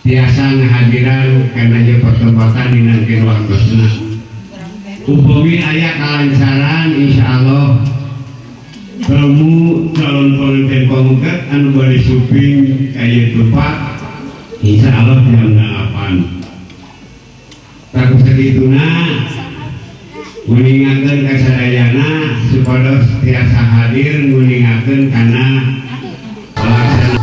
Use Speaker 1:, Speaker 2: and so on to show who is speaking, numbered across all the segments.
Speaker 1: Biasa ngehadiran karena dia pertempatan di nanti waktuna. Upami ayat kalancaran insya Allah kamu calon pemimpin pemukat anu bari suping kayak tepat insya Allah jam 8. Tak segituna mengingatkan kasadayana supaya tiasa hadir mengingatkan karena pelaksanaan.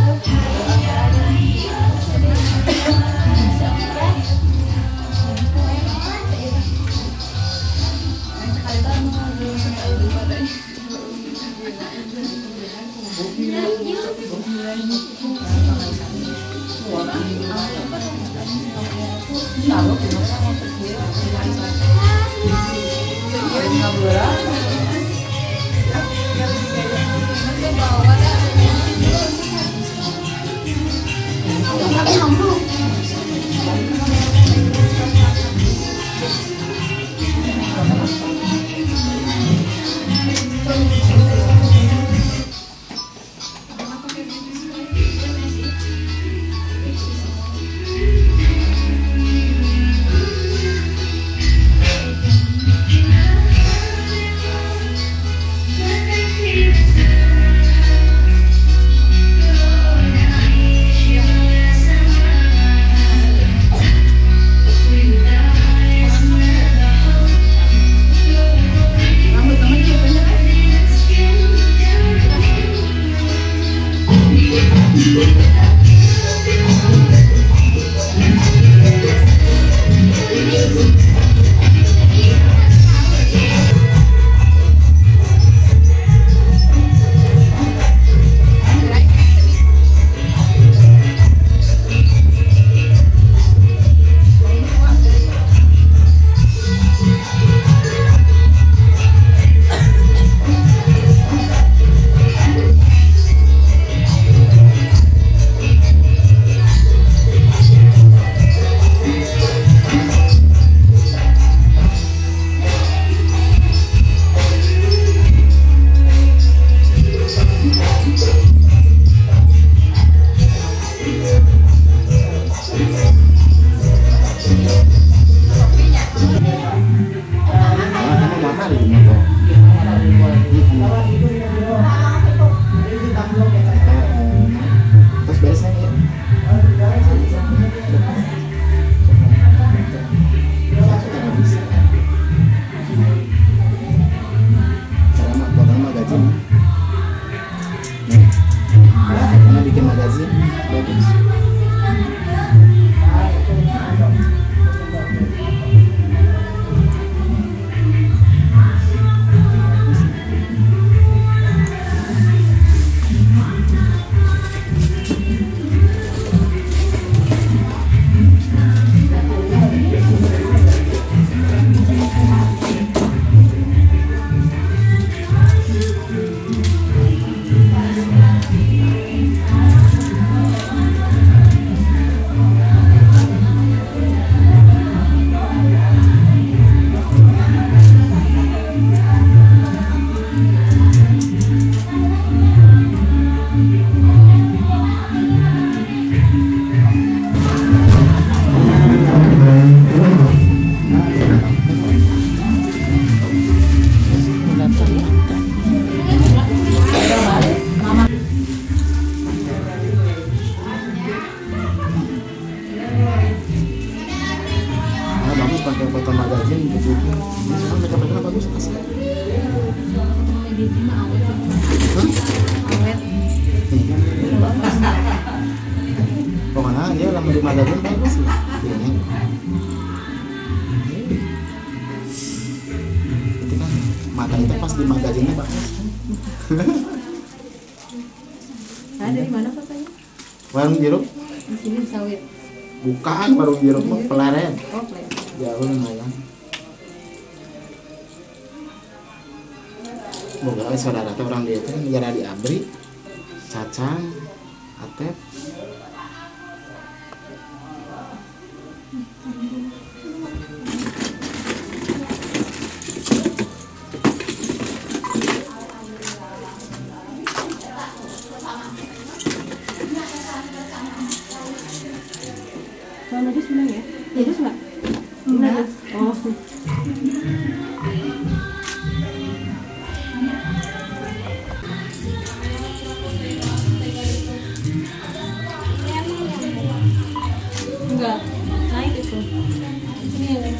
Speaker 2: di madanya bagus ya. Ini. Itu kan mata itu pas di magazinnya bagus.
Speaker 3: Ada di mana papanya?
Speaker 2: Warung jeruk?
Speaker 3: Di sini sawit.
Speaker 2: Bukan warung jeruk mah Pelaren.
Speaker 3: Oh, play.
Speaker 2: Jauh lumayan. Boga saudara teh orang dia teh negara di Abri, Cacang, Atep.
Speaker 3: Kalau Najis bilang ya? Najis nggak? Enggak. Oh. Enggak. Naik itu. Ini yang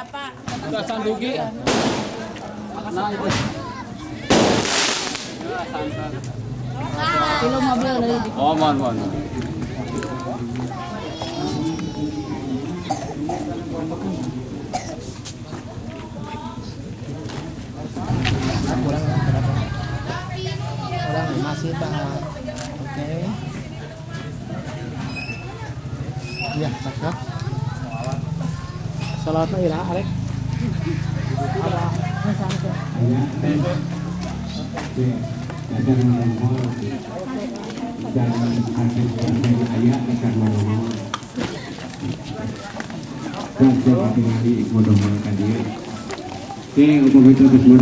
Speaker 4: Udah sanduki. Nah, itu.
Speaker 3: Kilo mobil dari
Speaker 4: Oh, mohon.
Speaker 2: Kurang masih tanggal. Oke. Ya, cakep. Salatnya ila arek.
Speaker 1: Ada nomor dan hasil ayat akan nomor dan coba tinggali mudah-mudahan tadi. Oke, untuk itu terus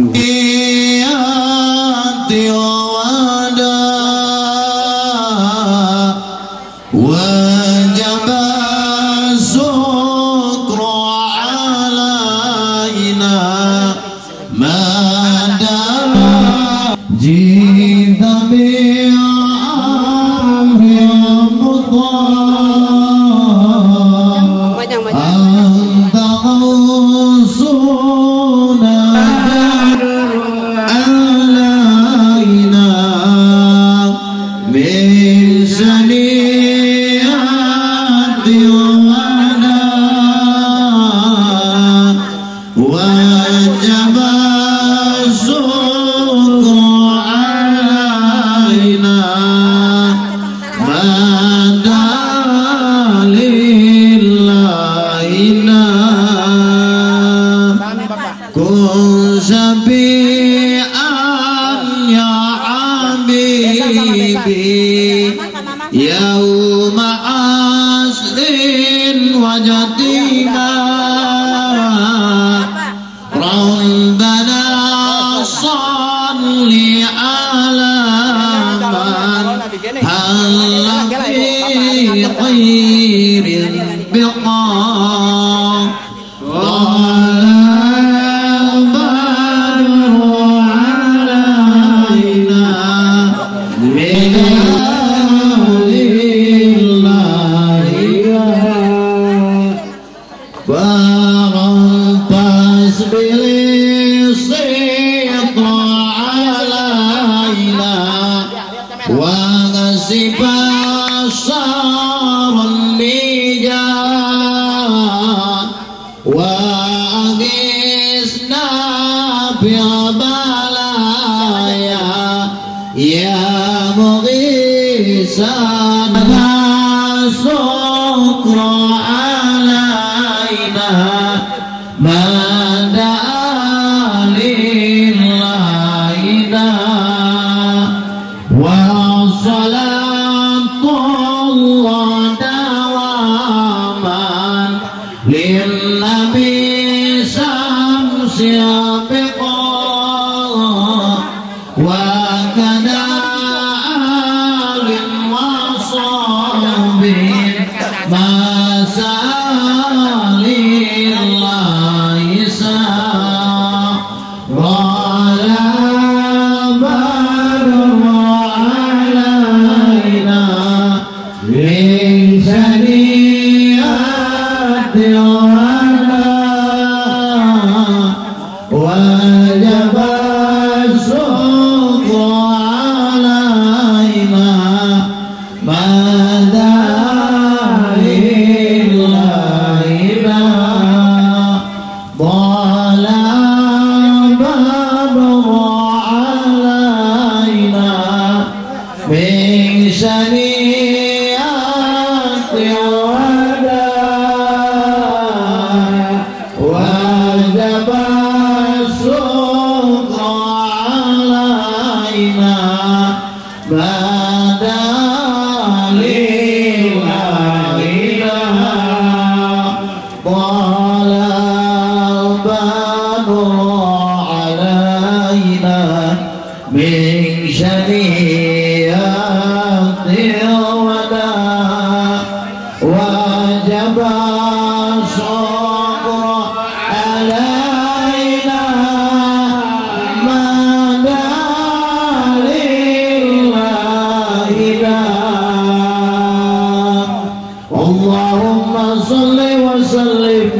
Speaker 5: Allahumma salli wa sallim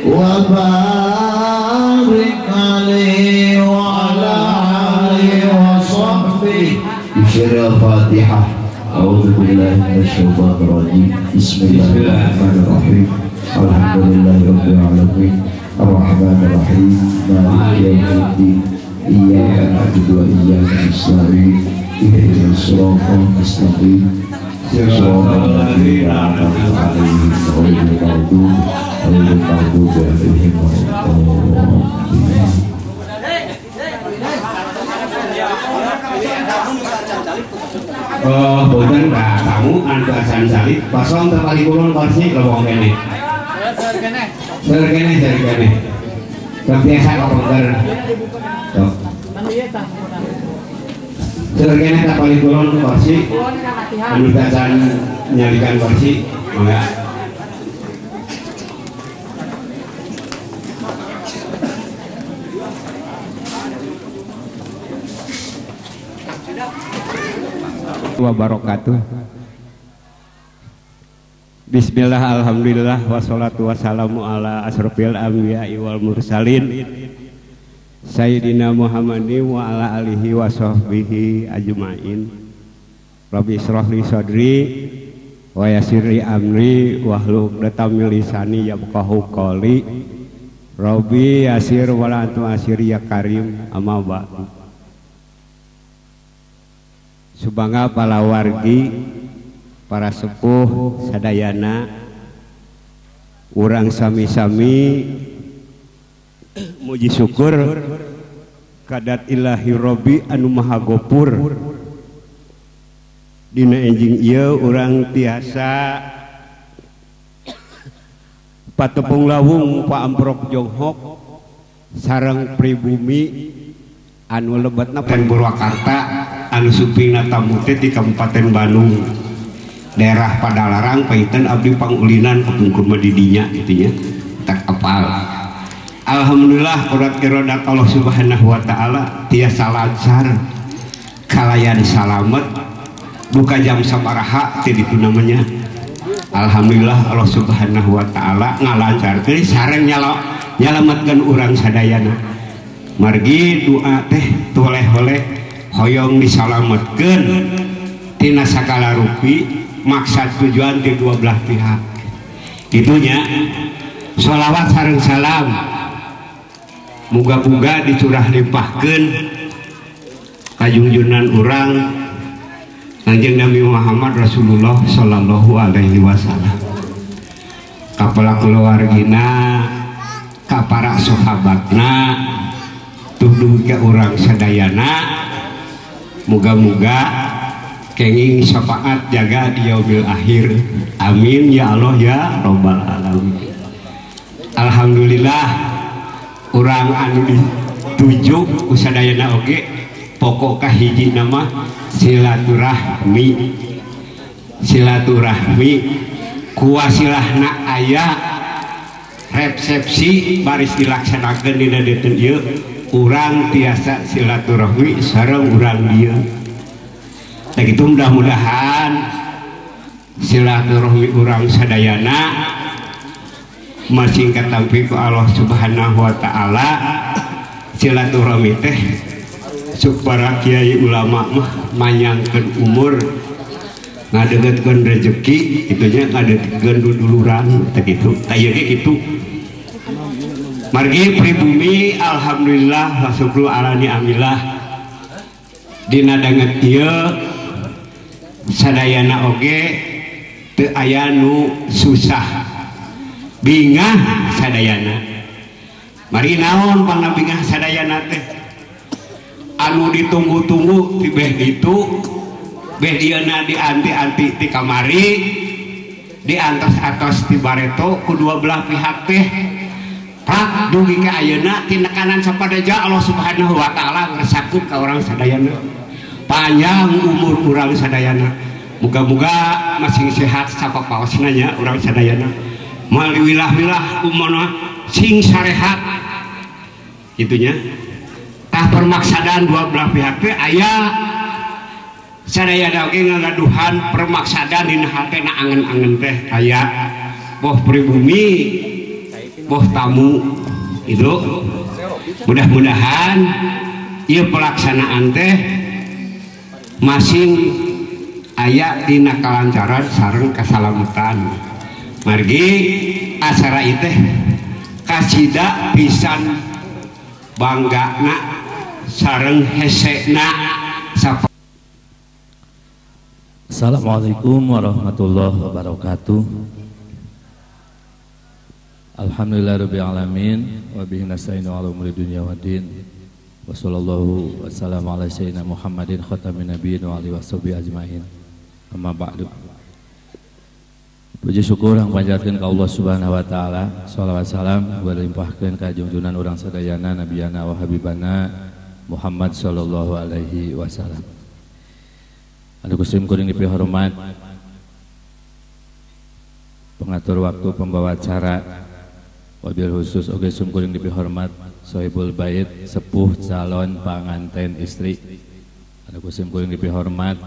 Speaker 5: wa barik Al-Fatihah. A'udzubillahi minasyaitonir rajim. Bismillahirrahmanirrahim. Alhamdulillahirabbil alamin. Ar-Rahmanir Rahim. Maliki yaumiddin. Iyyaka na'budu wa iyyaka nasta'in. Ihdinas siratal mustaqim. Siratal ladzina an'amta 'alaihim ghairil maghdubi 'alaihim waladdallin.
Speaker 1: Boten Pak tamu anu asan salib kosong terkali kulon kursi lewong kene. Seur kene. Kebiasa komputer. Seur kene terkali kulon kursi. Anu asan nyalikan kursi. Mangga. Wabarakatuh. Bismillah, alhamdulillah, wassalatu wassalamu ala asrofil anbiya'i wal mursalin Sayyidina Muhammadin wa ala alihi wa sahbihi ajma'in. Rabbi israh li sadri wa yassirli amri wahlul 'uqdatam min lisani yafqahu qawli. Rabbi yassir wa la tu'assir ya karim, amma ba'du. Subangga para wargi, para sepuh sadayana, urang sami-sami muji syukur kadat ilahi Robbi anu maha gopur. Dina enjing ieu urang tiasa patepung lawung paamprok jonghok sareng pribumi anu lebetna pen Purwakarta anu supingna tamu teh di Kabupaten Bandung daerah Padalarang Paitan abdi pangulinan kepungkur madidinya gitu ya tak apal. Alhamdulillah qudrat iradat Allah Subhanahu wa taala tiasa lancar kalayan salamet buka jam sabaraha teh ditu namanya. Alhamdulillah Allah Subhanahu wa taala ngalancarkeun sareng nyalametkeun urang sadayana. Margi doa teh toleh-oleh hoyong disalametkeun tina sakala rupi maksud tujuan di dua belah pihak itunya. Sholawat sareng salam muga-muga dicurah limpahkeun ka junjunan urang Kanjeng Nabi Muhammad Rasulullah sallallahu alaihi wasallam, ka para keluargina, ka para sahabatna, tuduh ke urang sadayana. Moga-moga kenging syafaat jaga di yaumil akhir. Amin ya Allah ya Rabbal alamin. Alhamdulillah urang anu dituju ku sadayana oge pokok kahiji nama silaturahmi. Silaturahmi kuasilahna aya resepsi baris dilaksanakeun dina dinten ieu. Urang tiasa silaturahmi sareng urang dia. Nah itu mudah-mudahan silaturahmi urang sadayana masih katampi ku Allah Subhanahu wa taala. Silaturahmi teh supaya kiai ulama mah manyangkeun umur, ngadegetkeun rezeki, itunya ngadegetkeun duduluran teh kitu. Tah ieu ge kitu. Margi pribumi alhamdulillah wa syukru ala ni'amillah dina danget ieu sadayana oge teu aya nu susah bingah sadayana. Mari naon pangna bingah sadayana teh anu ditunggu-tunggu ti beh ditu beh dieuna dianti-anti ti kamari diantos-antos ti bareto kedua belah pihak teh Pak dugi ke ayeuna tindakan sapadaja Allah Subhanahu wa taala ngresapkeun ka urang sadayana panjang umur urang sadayana. Muga-muga masih sehat sapapaosna nya urang sadayana. Maliwilah-wilah umurna sing sarehat itunya. Tah permaksadaan dua belah pihak teh aya sadayana oge ngagaduhan permaksadaan dina hatena angen-angen teh aya boh pribumi boh tamu itu. Mudah-mudahan ieu pelaksanaan teh masing aya dina kalancaran sareng kasalamatan. Margi acara itu kasida pisan banggana sareng hesena.
Speaker 6: Assalamualaikum warahmatullahi wabarakatuh. Alhamdulillahirabbil alamin wa bihi nasta'inu ala umuri dunya waddin. Wa sallallahu wasallam ala sayyidina Muhammadin khatamin nabiyyin wa alihi washabihi ajmain. Amma ba'du. Puji syukur yang panjatkeun ka Allah Subhanahu wa taala, shalawat salam berlimpahkeun ka junjunan urang sadayana nabiyana wa habibana Muhammad sallallahu alaihi wasallam. Anu kusim kuring dipihormat pengatur waktu, pembawa acara, wabil khusus oge sum kuring dipihormat sohibul bait, sepuh calon panganten istri. Anu kusim kuring dipihormat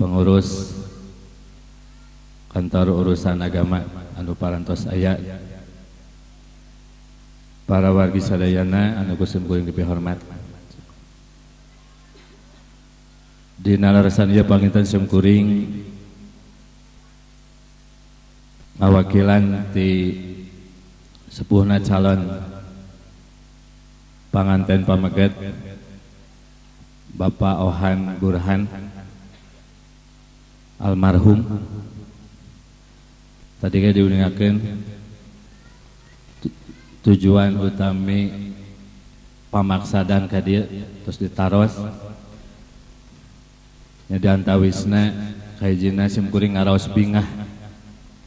Speaker 6: pengurus kantor urusan agama anu parantos aya, para wargi sadayana anu kusim kuring dipihormat. Dina larasan ieu panginten sim kuring ngawakilan ti sepuhna calon panganten pameget Bapak Ohan Burhan almarhum. Tadi kayak diuningakeun tujuan utami pamaksadan ka dieu terus ditaros nya diantawisna kahijina sim kuring ngaraos bingah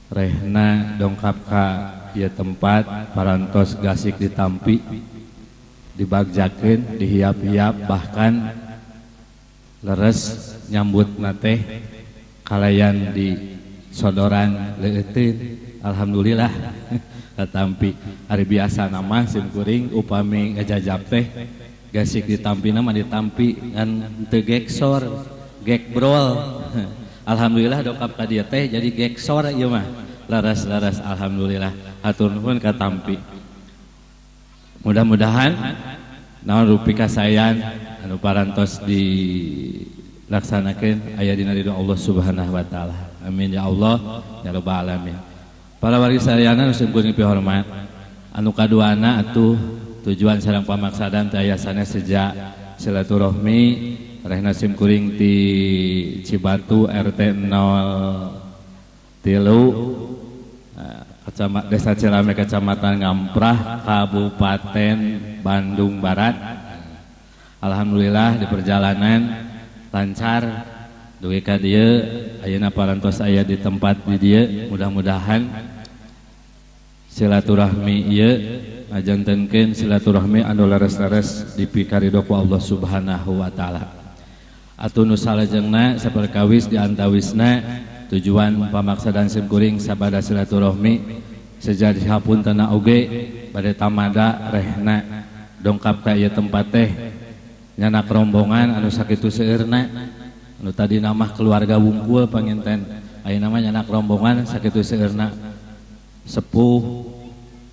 Speaker 6: rehna dongkap ka ieu tempat parantos gasik ditampi dibagjakeun dihiap-hiap bahkan leres nyambutna teh kalayan di sodoran leuteun. Alhamdulillah katampi hari biasa nama sim kuring upami ngajajab teh gasik ditampina mah ditampi ngan teu geksor gekbrol. Alhamdulillah dokap ka dieu teh jadi geksor ieu mah laras-laras. Alhamdulillah hatur nuhun katampi. Mudah-mudahan naon rupi kasayan anu parantos dilaksanakeun aya dina ridho Allah Subhanahu wa taala. Amin ya Allah ya rabbal alamin. Para wargi sadayana nu kuring pihormat, anu kaduana atuh tujuan sareng pamaksadan teh aya sanes sejak silaturahmi rehna sim kuring ti Cibatu RT 03 Desa Cilame Kecamatan Ngamprah Kabupaten Bandung Barat. Alhamdulillah di perjalanan lancar dugi ka dieu ayeuna parantos aya di tempat di dieu. Mudah-mudahan silaturahmi ieu ngajantenkeun silaturahmi anu leres-leres dipikaridho ku Allah Subhanahu wa taala. Atuh nu salajengna saperkawis diantawisna tujuan pamaksadan sim kuring sabada silaturahmi sejadi hapuntenna oge bade tamada rehna dongkap ka ieu tempat teh nyanak rombongan anu sakitu seueurna. Anu tadi nama keluarga wungkul panginten ayeuna nama nyanak rombongan sakitu seueurna sepuh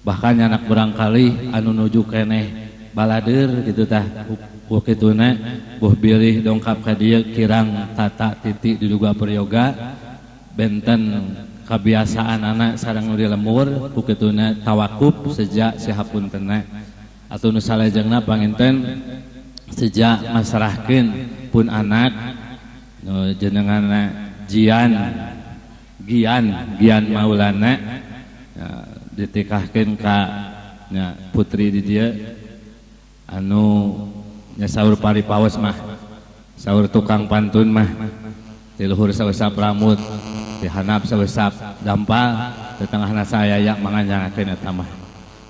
Speaker 6: bahkan nyanak barangkali anu nuju keneh balader gitu tah ukituna buh bilih dongkap ka dieu kirang tata titi diduga peryoga benten kabiasaan anak sareng nu dilemur ukituna tawakuf sejak sihapuntenna atuh nu salajengna panginten sejak masrahkeun pun anak jenenganna Gian Maulana ya, ditikahkeun ka ya, putri di dieu anu nya saur paripaos mah saur tukang pantun mah ti luhur sausap rambut ti handap sausap dampal di tengahna sayaya manganyangakeun eta mah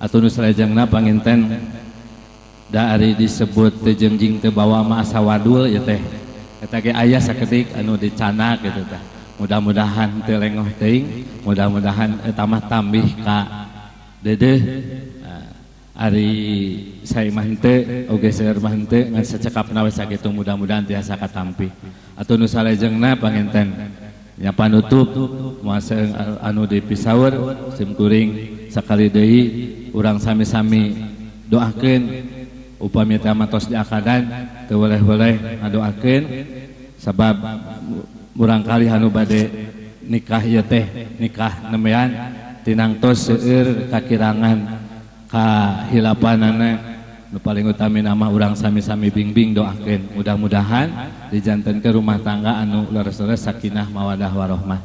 Speaker 6: atuh nu salajengna panginten da ari disebut teu jengjing teu bawa mah asa wadul ieu teh eta ge aya sakedik anu dicanak gitu tah. Mudah-mudahan teu lengoh teuing, mudah-mudahan eta mah tambih ka dedeh ari sae mah henteu oge seueur mah henteu ngan sacekapna we sakitu mudah-mudahan tiasa katampi. Atuh nu salajengna panginten nya panutup moal anu dipisaur sim kuring sakali deui urang sami-sami doakeun upami teh matos diakadan teu boleh-boleh ngadoakeun sabab murangkali anu bade nikah ieu teh nikah nemean tinangtos seueur kakirangan kahilapanana nu paling utami nama urang sami-sami bingbing doakeun mudah-mudahan dijantenkeun rumah tangga anu leres-leres sakinah mawadah warahmah.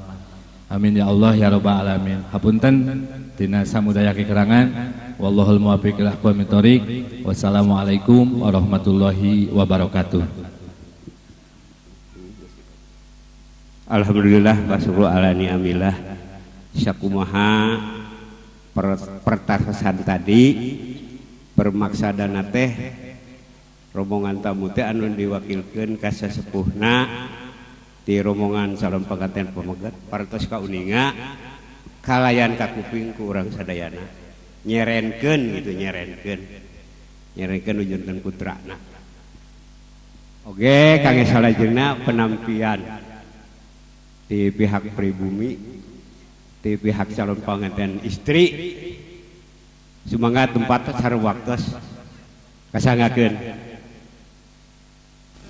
Speaker 6: Amin ya Allah ya rabbal alamin. Hapunten tina samudaya kekerangan. Wallahul muwaffiq ila aqwamit thoriq. Wassalamualaikum warahmatullahi wabarakatuh.
Speaker 1: Alhamdulillah wasyukru ala ni'amillah. Sakumaha pertasasan tadi bermaksadana teh rombongan tamu teh anu diwakilkeun ka sasepuhna di rombongan calon pengantin pemegat parantos ka uninga kalayan ka kuping ku urang sadayana nyerenkeun gitu nyerenkeun ujunkeun putrana. Oge kangge salajengna penampian di pihak pribumi di pihak calon pengantin istri semangat tempat sareng waktos kasangakeun.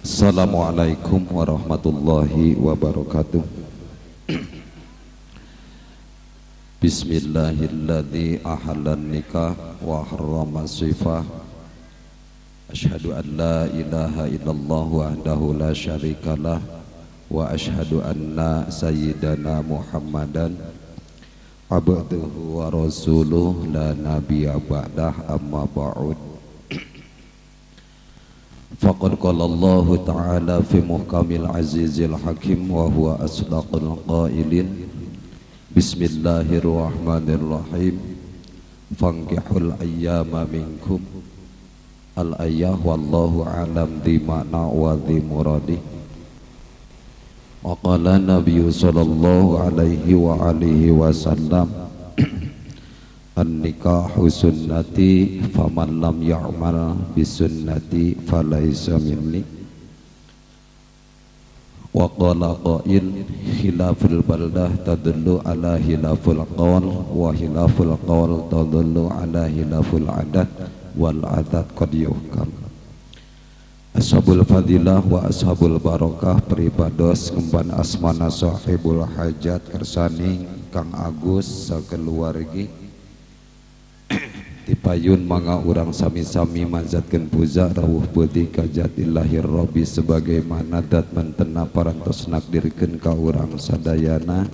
Speaker 5: Assalamualaikum warahmatullahi wabarakatuh. Bismillahilladzi ahallan nikah wa harrama sifah. Asyhadu an la ilaha illallah wahdahu la syarikalah wa asyhadu anna sayyidana Muhammadan abduhu wa rasuluh la nabiyya ba'dah amma ba'ud. Faqad qala Allah ta'ala fi muhkamil azizil hakim wa huwa asdaqul qailin. Bismillahirrahmanirrahim. Fankihul ayyama minkum. Al-ayyah wallahu alam di makna wa di muradi. Wa qala nabiyyu sallallahu alaihi wa alihi wasallam an-nikahu sunnati faman lam ya'mal bisunnati falaysa minni. Wa qala qail khilaful baldah tadullu ala khilaful qawl wa khilaful qawl tadullu ala khilaful adat wal adat qad yuhkam. Ashabul fadilah wa ashabul barakah peribados kemban asmana sahibul hajat kersani Kang Agus sakeluargi dipayun manga urang sami-sami manjatkeun puja rawuh peuting ka Jatilahir Rabbi sebagaimana dat mentena parantos nakdirkeun ka urang sadayana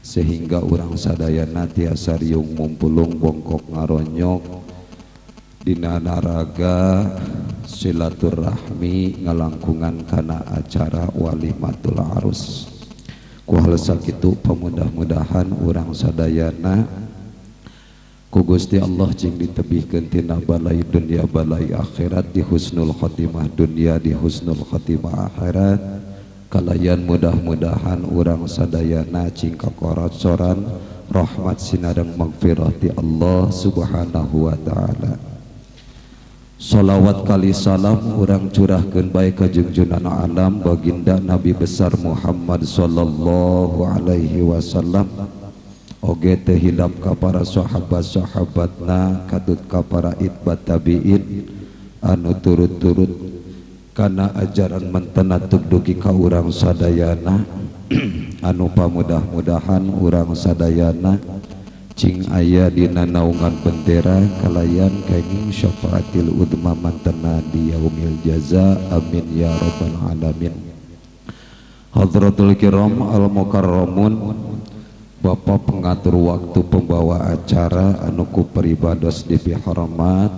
Speaker 5: sehingga urang sadayana tiasa riung mumpulung bongkok ngaronyok dina naraga silaturahmi ngalangkungan kana acara walimatul arus. Ku hal sakitu pamudah-mudahan urang sadayana ku Gusti Allah cing ditebihkeun tina balai dunia balai akhirat di husnul khotimah dunia di husnul khotimah akhirat. Kalayan mudah-mudahan urang sadayana cing kakoracoran rahmat sinareng magfirati Allah subhanahu wa ta'ala. Salawat kali salam urang curahkeun bae ka junjunan alam baginda Nabi besar Muhammad sallallahu alaihi wasallam. Oge teh hilap ka para sahabat-sahabatna kadut ka para itbat tabiin anu turut-turut kana ajaran mentena dugi ka urang sadayana anu pamudah-mudahan urang sadayana cing aya dina naungan bendera kalayan kenging syafaatil udma mantena di yaumil jaza. Amin ya rabbal alamin. Hadratul kiram al mukarramun, Bapak pengatur waktu pembawa acara anu ku peribados dipihormat,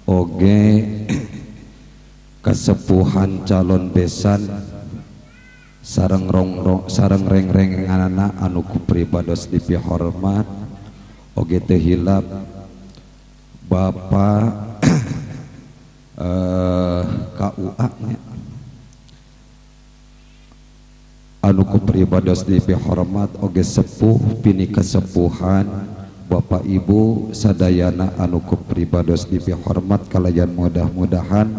Speaker 5: oge kasepuhan calon besan sareng reng-renganana anu ku peribados dipihormat, oge teu hilap Bapak KUA nya anu ku peribados dipihormat, oge sepuh pini kasepuhan Bapak Ibu sadayana anu ku peribados dipihormat kalayan mudah-mudahan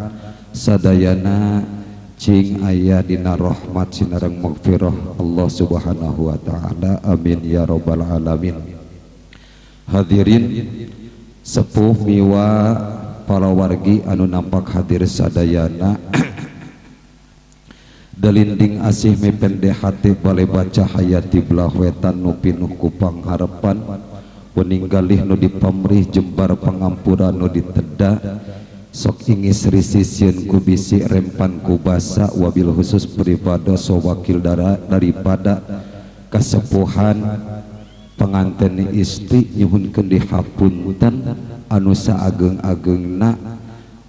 Speaker 5: sadayana cing aya dina rahmat sinareng magfirah Allah subhanahu wa ta'ala. Amin ya rabbal alamin. Hadirin sepuh miwa para wargi anu nampak hadir sadayana dalinding asih mepende hati bale baca hayati belah wetan nu pinuh ku pangharapan peninggalih nu dipamrih jembar pangampuran nu diteda sok ingis risisieun ku bisi rempan ku basa wabil khusus peribados wakil daripada kasepuhan pengantin istri nyuhunkeun dihapunten anu saageng-agengna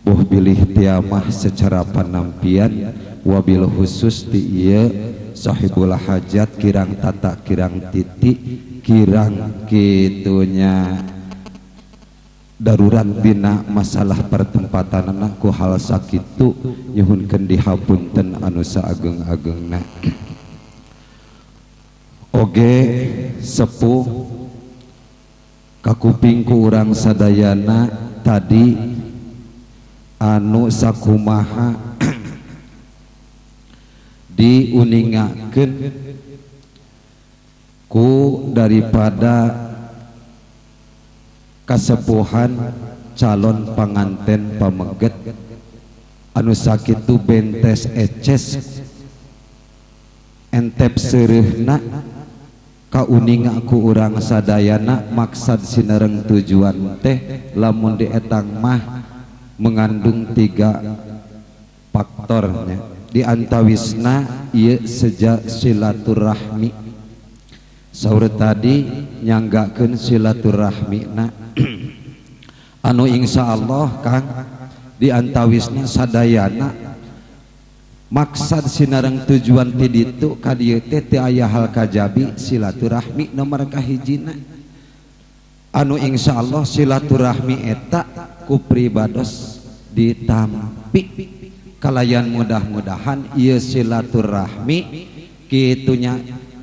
Speaker 5: boh bilih tiamah secara panampian wabil khusus ti ieu sahibul hajat kirang tata kirang titik kirang kitunya darurat dina masalah pertempatanna ku hal sakitu nyuhunkeun dihapunten anu saageng-agengna oge sepuh kakupingku urang sadayana tadi anu sakumaha diuningakeun ku daripada kasepuhan calon panganten pameget anu sakitu bentes eces entep seureuhna kauninga ku urang sadayana maksad sinereng tujuan teh lamun di etang mah mengandung 3 faktornya di antawisna ieu sejak silaturahmi saur tadi nyanggakeun silaturahmina anu insyaallah Kang di antawisna sadayana maksad sinareng tujuan ti ditu ka dieu teh teu aya hal kajabi silaturahmi nomor kahijina anu insyaallah silaturahmi eta ku pribados ditampi kalayan mudah-mudahan ieu silaturahmi kitunya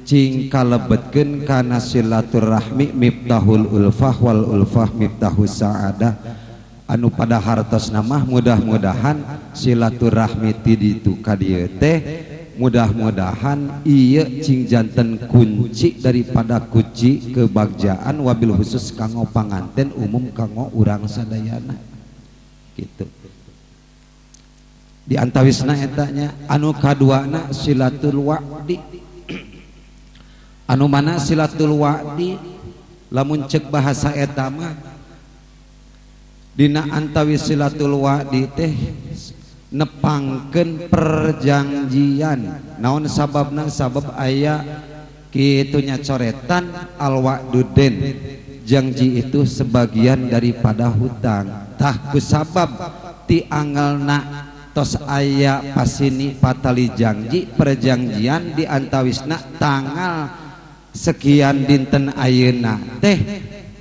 Speaker 5: cing kalebetkeun kana silaturahmi miftahul ulfah wal ulfah miftahus saadah anu pada hartosna mah mudah-mudahan silaturahmi ti ditu ka dieu teh mudah-mudahan ieu cing janten kunci daripada kunci kebagjaan wabil khusus kanggo panganten umum kanggo urang sadayana gitu di antawisna etanya anu kaduana silatul wa'di anu mana silatul wa'di lamun ceuk bahasa eta mah dina antawis silatul wa'di teh nepangkeun perjanjian naon sababna sabab aya kitunya coretan al wa'duden janji itu sebagian daripada hutang tah kusabab ti angelna tos aya pasini patali janji perjanjian di antawisna tanggal sekian dinten ayeuna teh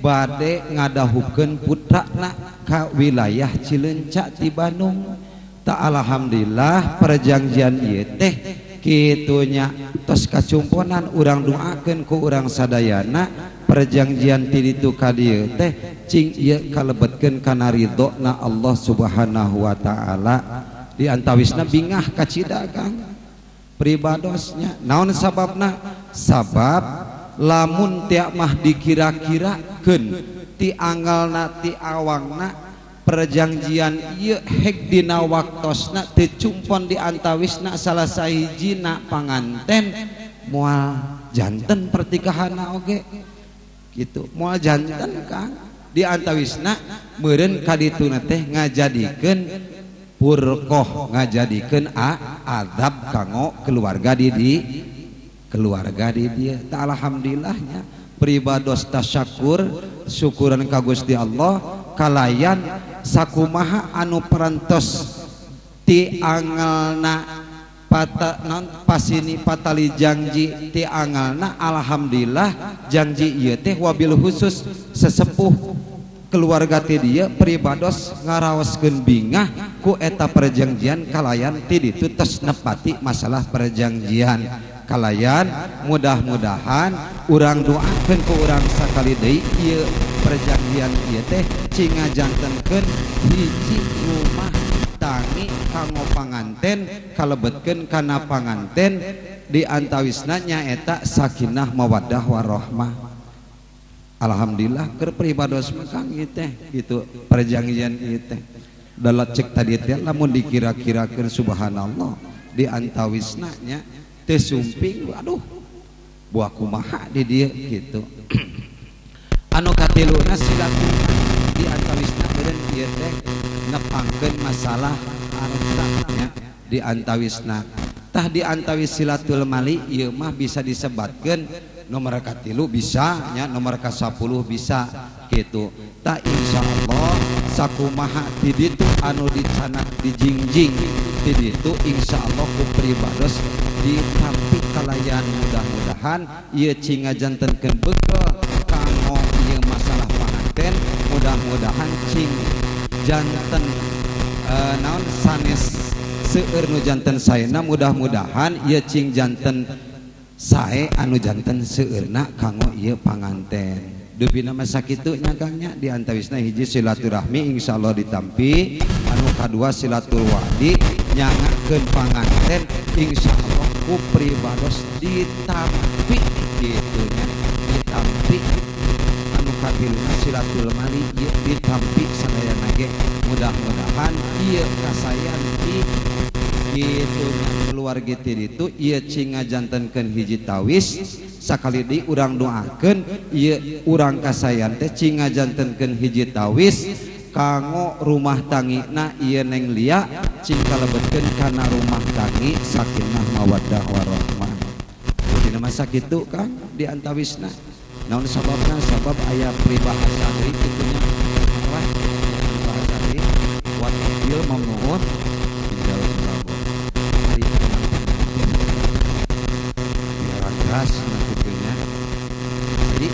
Speaker 5: bade ngadahukeun putrana ka wilayah Cileunca ti Bandung ta alhamdulillah perjanjian ieu teh kitunya tos kacumponan urang doakeun ku urang sadayana perjanjian ti ditu ka dieu teh cing ieu kalebetkeun kana ridona Allah Subhanahu wa taala di antawisna bingah kacida Kang pribadosnya naon sababna sabab lamun tiap mah dikira-kirakeun ti anggalna ti awangna perjanjian ieu hek dina waktosna teu cumpon di antawisna salah sahijina panganten moal janten pertikahanna oge gitu moal janten Kang di antawisna meureun kadituna teh ngajadikeun purkoh ngajadikeun azab kanggo keluarga di keluarga di dia ta alhamdulillahnya pribados tasyakur syukuran ka Gusti Allah kalayan sakumaha anu perantos ti angelna pasini patali janji ti angelna alhamdulillah janji ieu teh wabil khusus sesepuh keluarga ti dieu pribados ngaraoskeun bingah ku eta perjanjian kalayan ti ditu tos nepati masalah perjanjian kalayan mudah-mudahan urang doakeun ku urang sakali deui ieu perjanjian ieu teh cing ngajantenkeun hiji rumah tangi kanggo panganten kalebetkeun kana panganten di antawisna nyaeta sakinah mawaddah warahmah alhamdulillah keur pribados Kang ieu teh gitu perjanjian ieu teh dalat cek tadi teh lamun dikira-kirakeun subhanallah di antawisna nya teu sumping aduh buah kumaha di dieu kitu. Anu katiluna silaturahmi di antawisna beureun ieu teh nepangkeun masalah harta di antawisna tah di antawis silatul mali ieu mah bisa disebatkeun nomor katilu bisa nya nomor ka 10 bisa gitu tah insyaallah sakumaha ti ditu anu dicanak dijingjing ti ditu insyaallah ku pribados ditampi kalayan mudah-mudahan ieu cing ngajantenkeun bekel kanggo ieu masalah panganten mudah-mudahan cing janten naon sanes seueur nu janten saena mudah-mudahan ieu cing janten sae anu janten seueurna kanggo ieu panganten dupina masa kitu nya Kang nya di antawisna hiji silaturahmi insyaallah ditampi anu kadua silatul wadi nyangakeun panganten insyaallah ku pribados ditampi kitu nya ditampi anu katiluna silatul mali ieu ditampi sadayana ge mudah-mudahan ieu kasayan di kitu nya keluarga itu ieu cing ngajantenkeun hiji tawis sakali di urang doakeun ieu urang kasayan teh cing ngajantenkeun hiji tawis kanggo rumah tangina ieu neng lia cing kalebetkeun kana rumah tangi sakinah mawaddah warahmah dina masa kitu Kang di antawisna naon sababna sabab aya pribahasa deui kitu nya wah bahasa deui wat ieu mamuhun tinggal Prabowo hari biar keras nakitunya jadi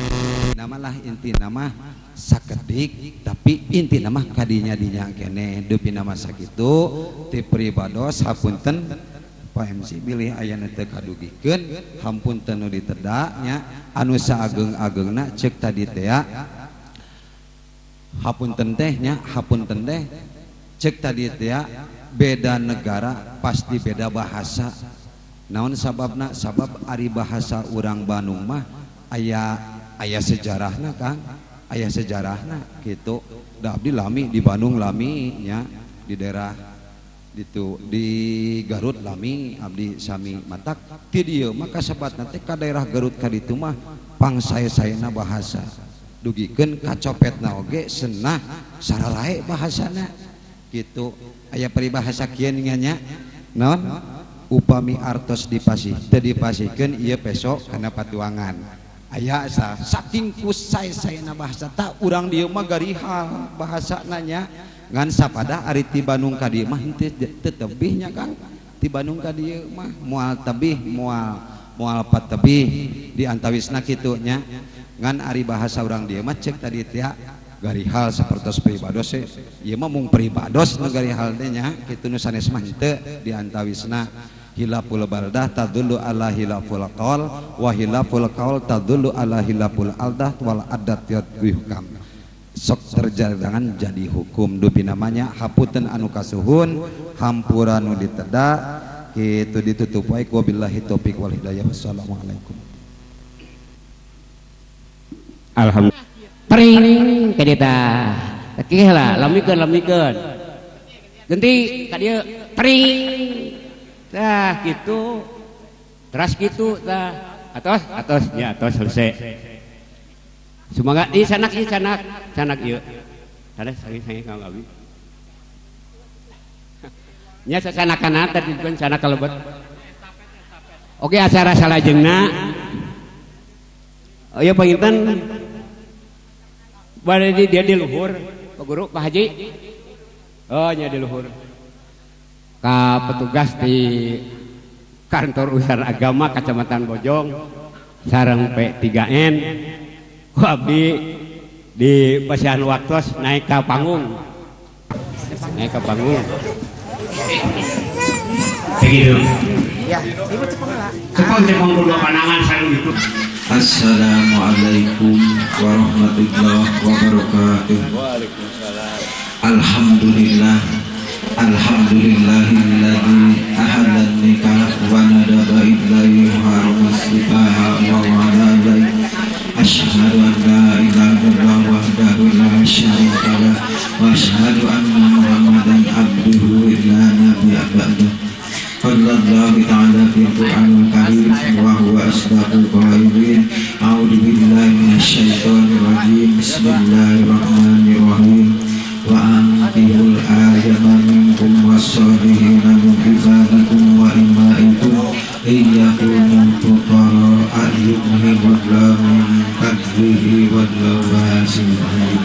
Speaker 5: namalah inti nama sakedik tapi inti nama kadinya dinya kene dupina masa kitu ti pribados hapunten Pak MC bilih ayana teu kadugikeun hampunten nu ditedak nya anu saageng-agengna ceuk tadi teh hapunten teh nya hapunten teh ceuk tadi teh beda negara pasti beda bahasa naon sababna sabab ari bahasa urang Bandung mah aya sejarahna Kang aya sejarahna gitu da abdi lami di Bandung lami nya di daerah itu di Garut lami abdi sami matak ti dieu maka sabatna teh ka daerah Garut ka ditu mah pangsae-saena bahasa dugikeun kacopetna oge senah sararae bahasana gitu aya peribahasa kieu nya naon upami artos dipasih teu dipasihkeun ieu peso kana patuangan aya saking kusai-saena bahasa tak urang dieu mah garihal bahasana nya ngan sapada ari ti Bandung ka dieu mah henteu tebihnya Kang ti Bandung ka dieu mah moal tebih moal patebih di antawisna kitu nya ngan ari bahasa urang dieu mah ceuk tadi teh garihal sapertos pribados ieu mah mung pribados nu garihal teh nya kitu nu sanes mah henteu di antawisna hilaful baldah tadullu ala hilaful qaul wa hilaful qaul tadullu ala hilaful aldah wal adat yadhihkam sok terjalangan jadi hukum dupi namanya hapunten anu kasuhun hampura nu ditedak kitu ditutup wae wabillahi taufik wal hidayah wassalamualaikum
Speaker 1: alhamdulillah pring ka dieu tah tekeh lah lamikeun genti ka dieu pring tah kitu teras kitu tah atos nya atos selesai semoga di sanak ieu sanak ieu tadi sange Kang Abi nya sasanakana tadi pun sanak kalebet oke acara salajengna ieu panginten bade dia di luhur Pak Guru Pak Haji oh nya di luhur ka petugas di kantor urusan agama Kecamatan Bojong sareng P3N ku abdi di pasihan waktos naik ke panggung begitu ya ibu cepeng dulu panangan saya gitu.
Speaker 5: Assalamualaikum warahmatullahi wabarakatuh.
Speaker 6: Waalaikumsalam.
Speaker 5: Alhamdulillah alhamdulillahilladzi ahallan nikah wa nadaba ilayhi harumus sifaha wa wa'alaihi asyhadu an la ilaha illallah wahdahu la syarika lah wa asyhadu anna muhammadan abduhu illa nabiyya ba'da.
Speaker 7: Qur'anul Karim wa huwa asdaqul qailin. A'udzu billahi minasyaitonir rajim. Bismillahirrahmanirrahim. Wa anqihul ayama minkum was-solihina min ibadikum wa imaikum iyakunu fuqara yughnihullahu min fadlihi wallahu wasi'un alim.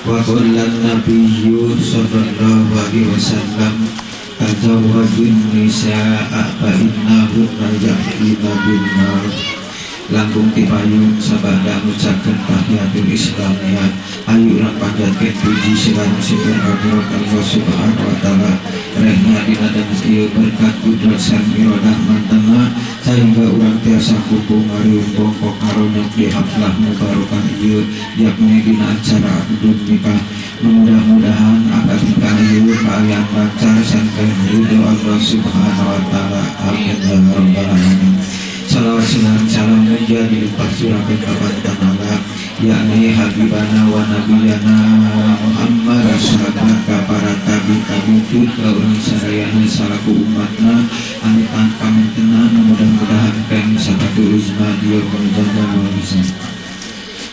Speaker 7: Wa qala an-nabiyyu sallallahu alaihi wasallam tazawwajun nisaa fa innahunna ya'tina bin nar. Langkung tipayung sabada ngucapkeun tahiyatul islamiyah ayu urang panjatkeun puji sareng syukur kagem Allah Subhanahu wa taala rehna dina dados ieu berkat kudrat sareng iradah mantena sehingga urang tiasa kumpul ngariung karunya di haflah mubarakah ieu yakni dina acara akad nikah. Mudah-mudahan akad nikah ieu kaayaan lancar sareng ridho Allah Subhanahu wa taala. Amin ya rabbal alamin. Salawat salam menjadi pasurakan kapan tanala yakni habibana wa nabiyana Muhammad sahabat para tabi putra urang sadayana salaku umatna anu tanpa mentenang mudah-mudahan kami sabatu uzma dia menjaga manusia.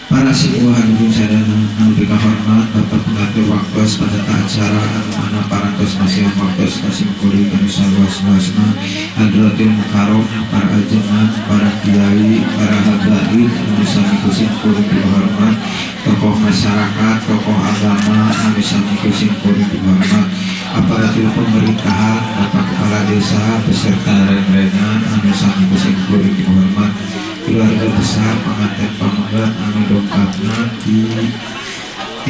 Speaker 7: Para sebuah hadirin sadana anu dikahormat Bapak pengatur waktos pada acara anu mana parantos nasihat waktos kasim kuring kami saluas-luasna hadratul mukarram para ajengan para kiai para habaib anu sami kusim kuring dihormat tokoh masyarakat tokoh agama anu sami kusim kuring dihormat aparatur pemerintahan Bapak kepala desa beserta rekan-rekan anu sami kusim kuring dihormat keluarga besar pengantin pamunggat anu dongkapna di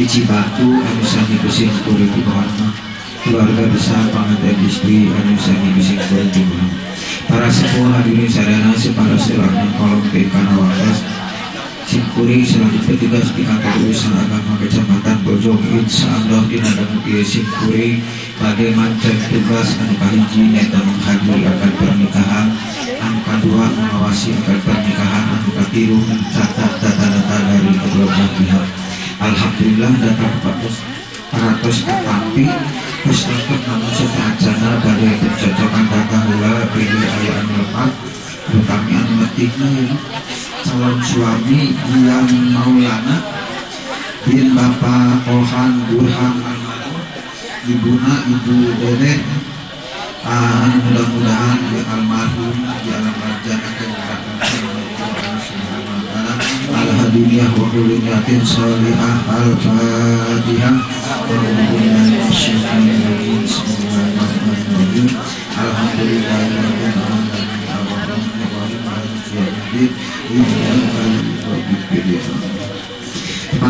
Speaker 7: Cibatu anu sami kusim kuring dihormat keluarga besar pengantin istri anu sami kusim kuring dihormat. Para sepuh hadirin sadana separa selaku kolom kana waktos simkuring selaku petugas di kantor usaha agama kecamatan Bojong insyaallah dina dangu ieu simkuring bade mancen tugas anu kahiji nyaeta menghadiri akad pernikahan, anu kadua mengawasi akad pernikahan, anu katilu mencatat data-data dari kedua belah pihak. Alhamdulillah data 400 katampi terus lengkap namun seteracana bade pencocokan data heula pilih aya anu lemah utami anu metikna calon suami yang Maulana bin Bapak Kohan Burhan Almarhum ibuna Ibu Dede anu mudah-mudahan ya almarhum di alam jannah al-hadiyah wa kuliyatin sholihah al-fatihah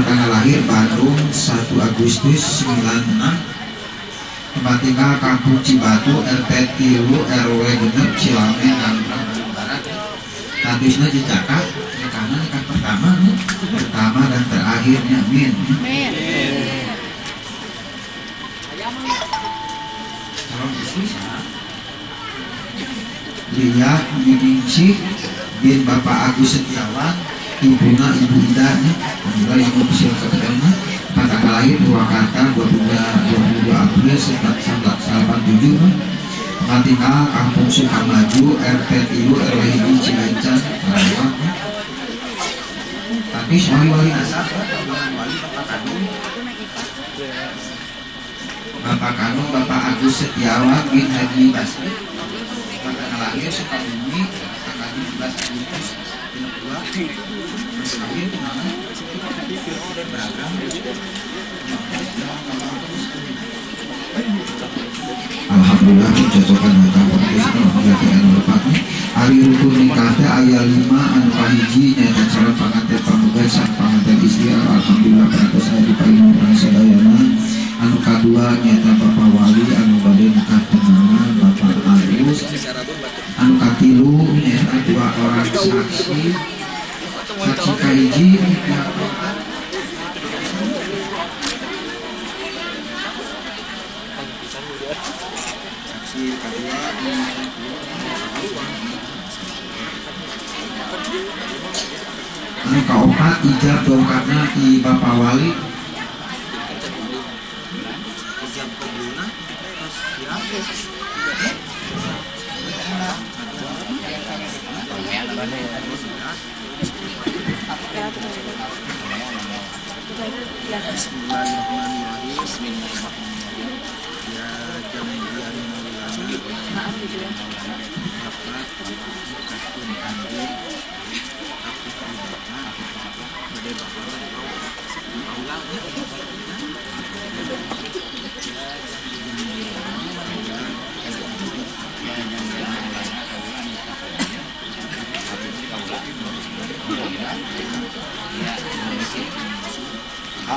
Speaker 7: tanggal lahir Bandung 1 Agustus 96. Tempat tinggal Kampung Cibatu RT 3 RW genep Cilame Nanggrang Barat. Statusnya dicakap karena nikah pertama dan terakhirnya. Amin. Calon istri Liyah Miningsih bin Bapak Agus Setiawan ibuna Ibu Idahnya adalah ibu usia kepadanya tanggal lahir Purwakarta 22 April 1987. Tempat tinggal Kampung Sukamaju RT 3 RW 1 Cilencah Karawang. Tapi wali nasab wali Bapak Kandung Bapak Agus Setiawan bin Haji Basri. Tanggal lahir Sukabumi tanggal 17 Agustus 62. Alhamdulillah mencocokan data pengertian berpatnya hari rukun nikahnya ayat 5 anu kahiji nyaita calon pengantin pamunggas sang pengantin istri. Alhamdulillah pada saya diparingi orang sadayana. Anu kadua nyaita Bapak Wali anu bade nikah tunangan Bapak Agus. Anu katilu nyaita 2 orang saksi kahiji anu kaopat ijab dongkapna di Bapak Wali.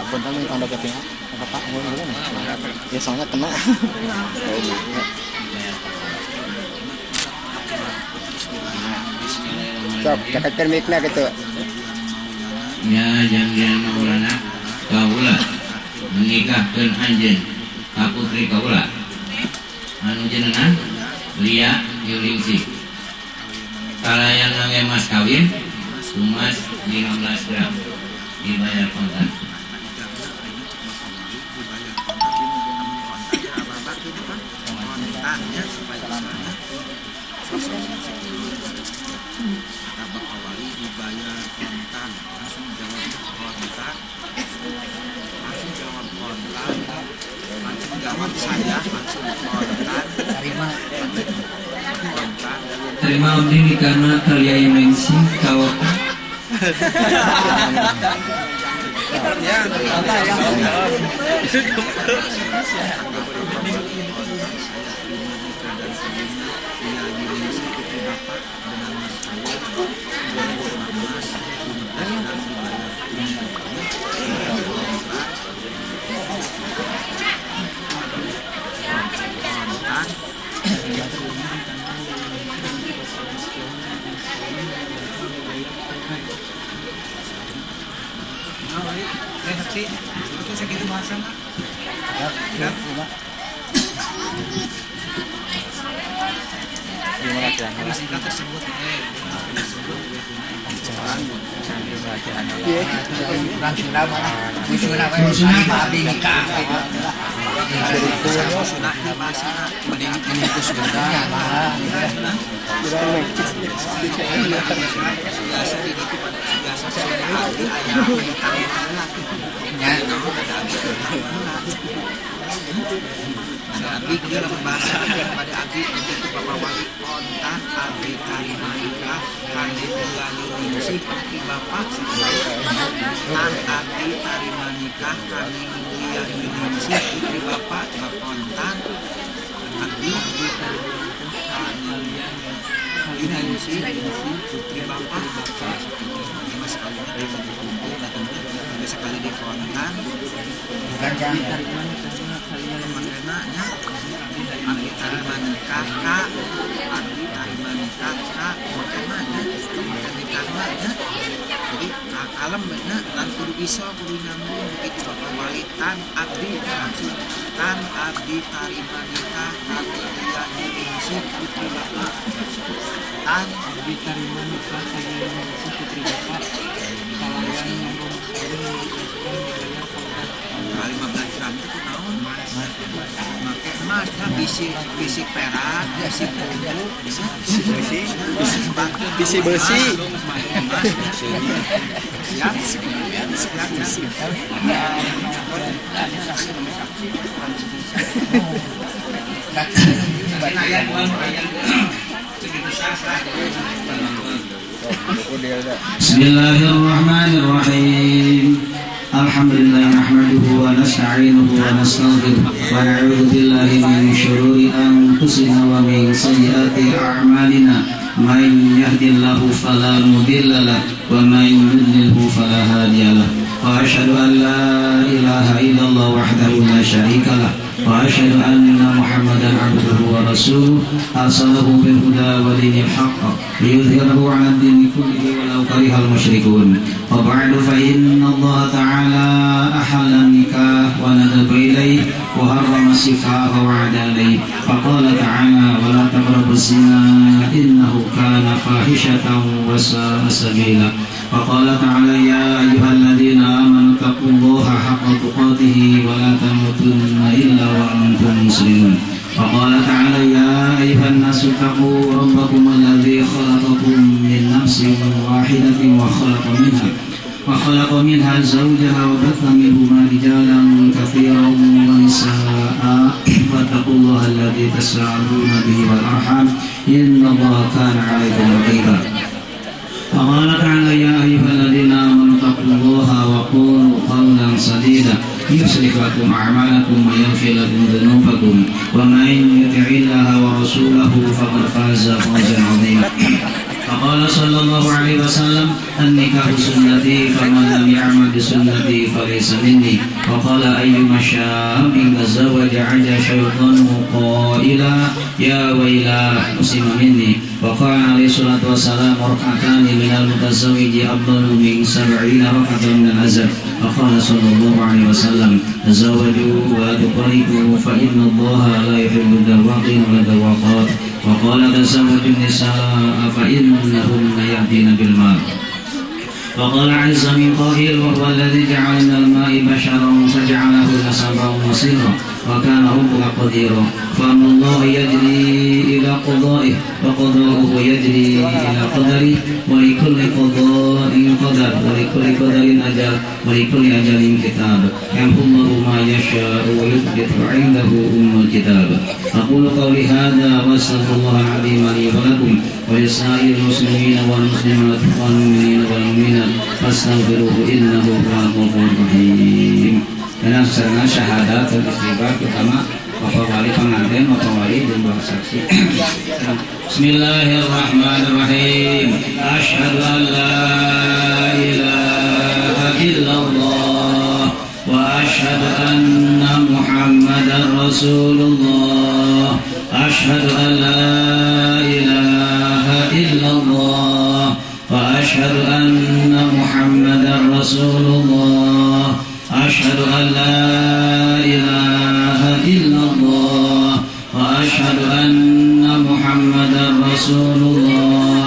Speaker 2: Bentar nih tanda keting apa ngomong ya soalnya kena. Sok cakapkan mikna gitu.
Speaker 7: Ya jangan maulana kaula menikahkan anjeun ka putri kaula anu jenengan Lia Yuningsih kalayan ngangge mas kawin sumas 15 gram dibayar kontan. Terima abdi nikahna Lia Yuningsih kawoka.
Speaker 8: Abdi dia membahas kepada abdi itu Bapak Wali kontak abdi tarima nikah kali Lia Yuningsih di Bapak tan abdi tarima nikah kali Lia Yuningsih di Bapak kontak abdi Yuningsih di Bapak mas kali ini sekali di kontak bukan maknanya abdi tarima nikah kak abdi tarima nikah kak maknanya nikahnya jadi kalem bener dan kudu bisa kudu nyambung begitu Bapak Wali tan abdi langsung tan abdi tarima nikah kak Lia Yuningsih putri Bapak tan abdi tarima nikah kak Lia Yuningsih putri Bapak kalayan ngomong kali 15 gram itu naon make emas lah bisi perak bisi perunggu bisi besi siap
Speaker 7: Bismillahirrahmanirrahim. Alhamdulillah nahmaduhu wa nasta'inuhu wa nastaghfiruh wa na'udzu billahi min shururi anfusina wa min sayyiati a'malina. Man yahdihillahu fala mudilla lahu wa man yudlilhu fala hadiya lahu. Wa asyhadu an la ilaha illallah wahdahu la syarika lahu wa asyhadu anna Muhammadan abduhu wa rasuluh arsalahu bil huda wa dinil haqq liyudhhirahu 'ala ad-dini kullihi walau karihal musyrikun. Wa ba'du fa inna Allah ta'ala ahalla nikah wa nadaba ilayhi wa harrama sifaha wa 'ada alayhi. Fa qala ta'ala wa la taqrabuz zina innahu kana fahishatan wa sa'a sabila. Wa qala ta'ala ya ayyuhalladzina amanu taqullaha haqqa tuqatih wa la tamutunna illa wa antum muslimun. Wa qala ta'ala ya ayyuhan nasu taqu rabbakum alladzi khalaqakum min nafsin نفس واحدة وخلق منها زوجها وبث منهما رجالا كثيرا ونساء واتقوا الله الذي تساءلون به والأرحام إن الله كان عليكم رقيبا وقال تعالى يا أيها الذين آمنوا اتقوا الله وقولوا قولا سديدا يصلح لكم أعمالكم ويغفر لكم ذنوبكم ومن يطع الله ورسوله فقد فاز فوزا عظيما فقال صلى الله عليه وسلم النكاح سنتي فمن لم يعمل بسنتي فليس مني وقال أيما شاب تزوج عجا شيطانه قائلا يا ويلا مسلم مني وقال عليه الصلاة والسلام ركعتان من المتزوج أفضل من 70 ركعة من الأزل وقال صلى الله عليه وسلم تزوجوا ولا تفرقوا فإن الله لا يحب الذواقين ولا الذواقات وقال تزوجوا النساء فإنهن يأتين بالمال وقال عز من قائل وهو الذي جعل من الماء بشرا فجعله نسبا وصيرا وكان ربك قديرا فأمر الله يجري إلى قضائه وقضاؤه يجري إلى قدره ولكل قضاء قدر ولكل قدر أجل ولكل أجل كتاب يمحو الله ما يشاء ويثبت عنده أم الكتاب أقول قولي هذا وأستغفر الله العظيم لي ولكم ولسائر المسلمين والمسلمات والمؤمنين والمؤمنات فاستغفروه إنه هو الغفور الرحيم. Dan sarana syahadat dan istighfar pertama Bapak Wali pengantin, Bapak Wali dan Bapak Saksi. Bismillahirrahmanirrahim. Asyhadu an la ilaha illallah wa asyhadu anna Muhammadar Rasulullah. Asyhadu an la ilaha illallah wa asyhadu anna Muhammadar Rasulullah. أشهد أن لا إله إلا الله وأشهد أن محمدا رسول الله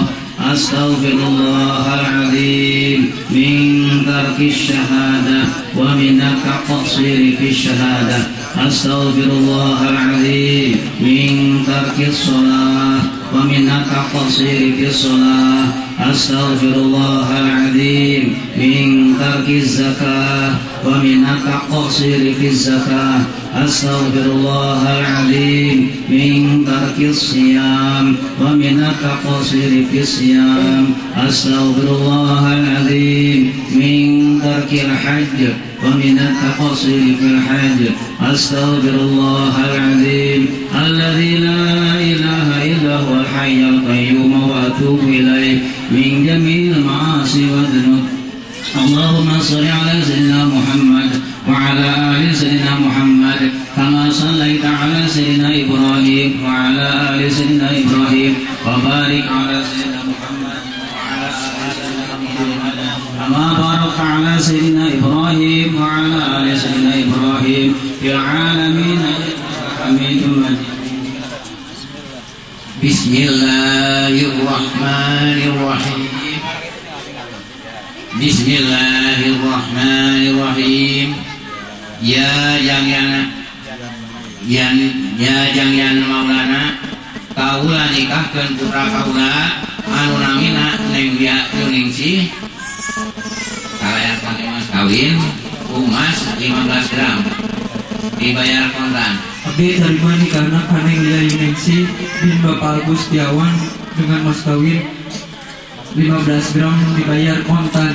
Speaker 7: أستغفر الله العظيم من ترك الشهادة ومن التقصير في الشهادة أستغفر الله العظيم من ترك الصلاة ومن التقصير في الصلاة أستغفر الله العظيم من ترك الزكاة ومن التقصير في الزكاة أستغفر الله العظيم من ترك الصيام ومن التقصير في الصيام أستغفر الله العظيم من ترك الحج ومن التقصير في الحج أستغفر الله العظيم الذي لا إله إلا هو الحي القيوم وأتوب إليه من جميع المعاصي والذنوب اللهم صل على سيدنا محمد وعلى آل سيدنا محمد كما صليت على سيدنا إبراهيم وعلى آل سيدنا إبراهيم وبارك على سيدنا محمد وعلى آل سيدنا محمد كما باركت على سيدنا إبراهيم وعلى آل سيدنا إبراهيم في العالمين حميد مجيد. بسم الله الرحمن الرحيم. Bismillahirrahmanirrahim. Ya jangan maulana kaula nikahkeun putra kaula anu namina Neng Dia Yuningsih kalayan mas kawin umas 15 gram dibayar kontan.
Speaker 9: Abdi terima nikahna ka Neng Dia Yuningsih bin Bapak Agustiawan dengan mas kawin 15 gram dibayar kontan.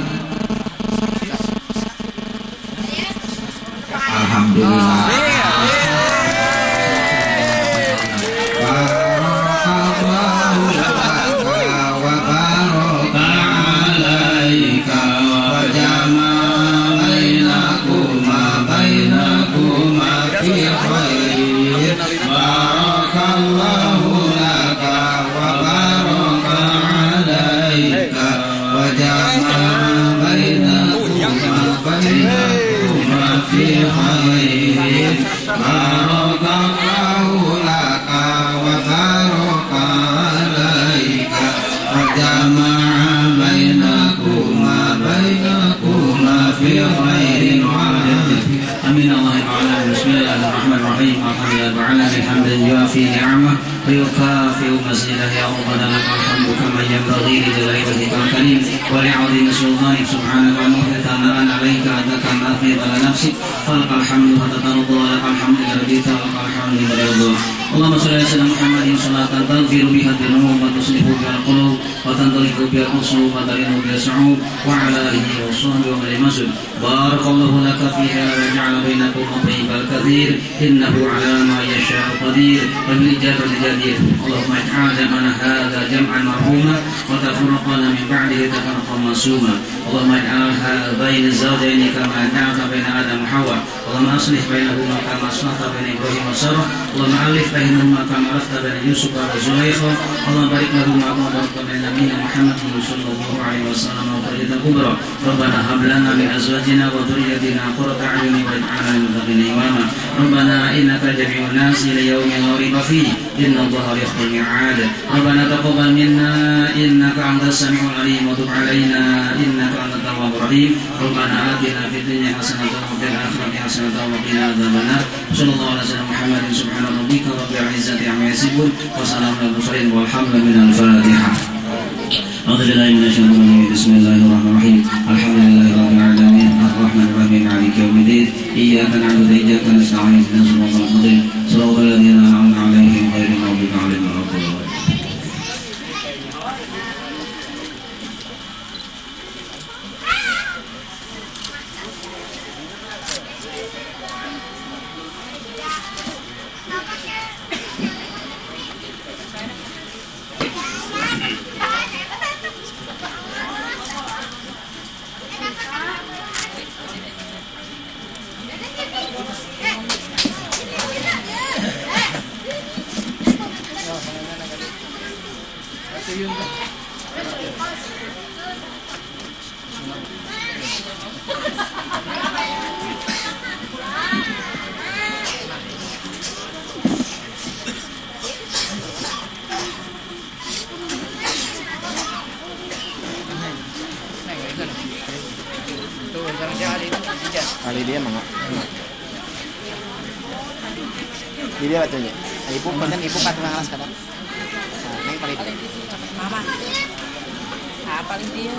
Speaker 7: Alhamdulillah. ويكافئ مزيده يا ربنا لك الحمد كما ينبغي لجلال وجهك الكريم ولعظيم سلطانك سبحانك ونوحي ثناء عليك أنك ما أثنيت على نفسك فلك الحمد حتى ترضى ولك الحمد إذا رضيت ولك الحمد إذا رضيت اللهم صل على سيدنا محمد صلاة تغفر بها الذنوب وتصلح بها القلوب وتنطلق بها القصور وتلين بها الصعوب وعلى آله وصحبه ومن المسجد بارك الله لك فيها وجعل بينكم طيب الكثير إنه على ما يشاء قدير وبالإجابة جدير اللهم اجعل جمعنا هذا جمعا مرحوما وتفرقنا من بعده تفرقا معصوما اللهم اجعل بين الزوجين كما جعلت بين آدم وحواء اللهم أصلح بينهما كما أصلحت بين إبراهيم وسارة اللهم ألف بينهما كما ألفت بين يوسف وزليخا اللهم بارك لهما كما باركت بين نبينا محمد صلى الله عليه وسلم وخيرة الكبرى ربنا هب لنا من أزواجنا وذريتنا قرة أعين واجعلنا للمتقين إماما ربنا إنك جميع الناس ليوم لا ريب فيه إن الله يخلق الميعاد ربنا تقبل منا إنك أنت السميع العليم وتب علينا إنك أنت التواب الرحيم ربنا آتنا في الدنيا حسنة وفي الآخرة حسنة وقنا عذاب النار صلى الله على سيدنا محمد سبحان ربك رب العزة عما يصفون وسلام على المرسلين والحمد لله الفاتحة أعوذ بالله من الشيطان الرجيم بسم الله الرحمن الرحيم الحمد لله رب العالمين الرحمن الرحيم مالك يوم الدين إياك نعبد وإياك نستعين اهدنا الصراط المستقيم صراط الذين أنعمت عليهم غير المغضوب عليهم ولا الضالين
Speaker 2: Kali dia mangga. Dia batunya. Ibu konten ibu patung alas kadang. Nah, neng paling dia. Mama. Apa dia?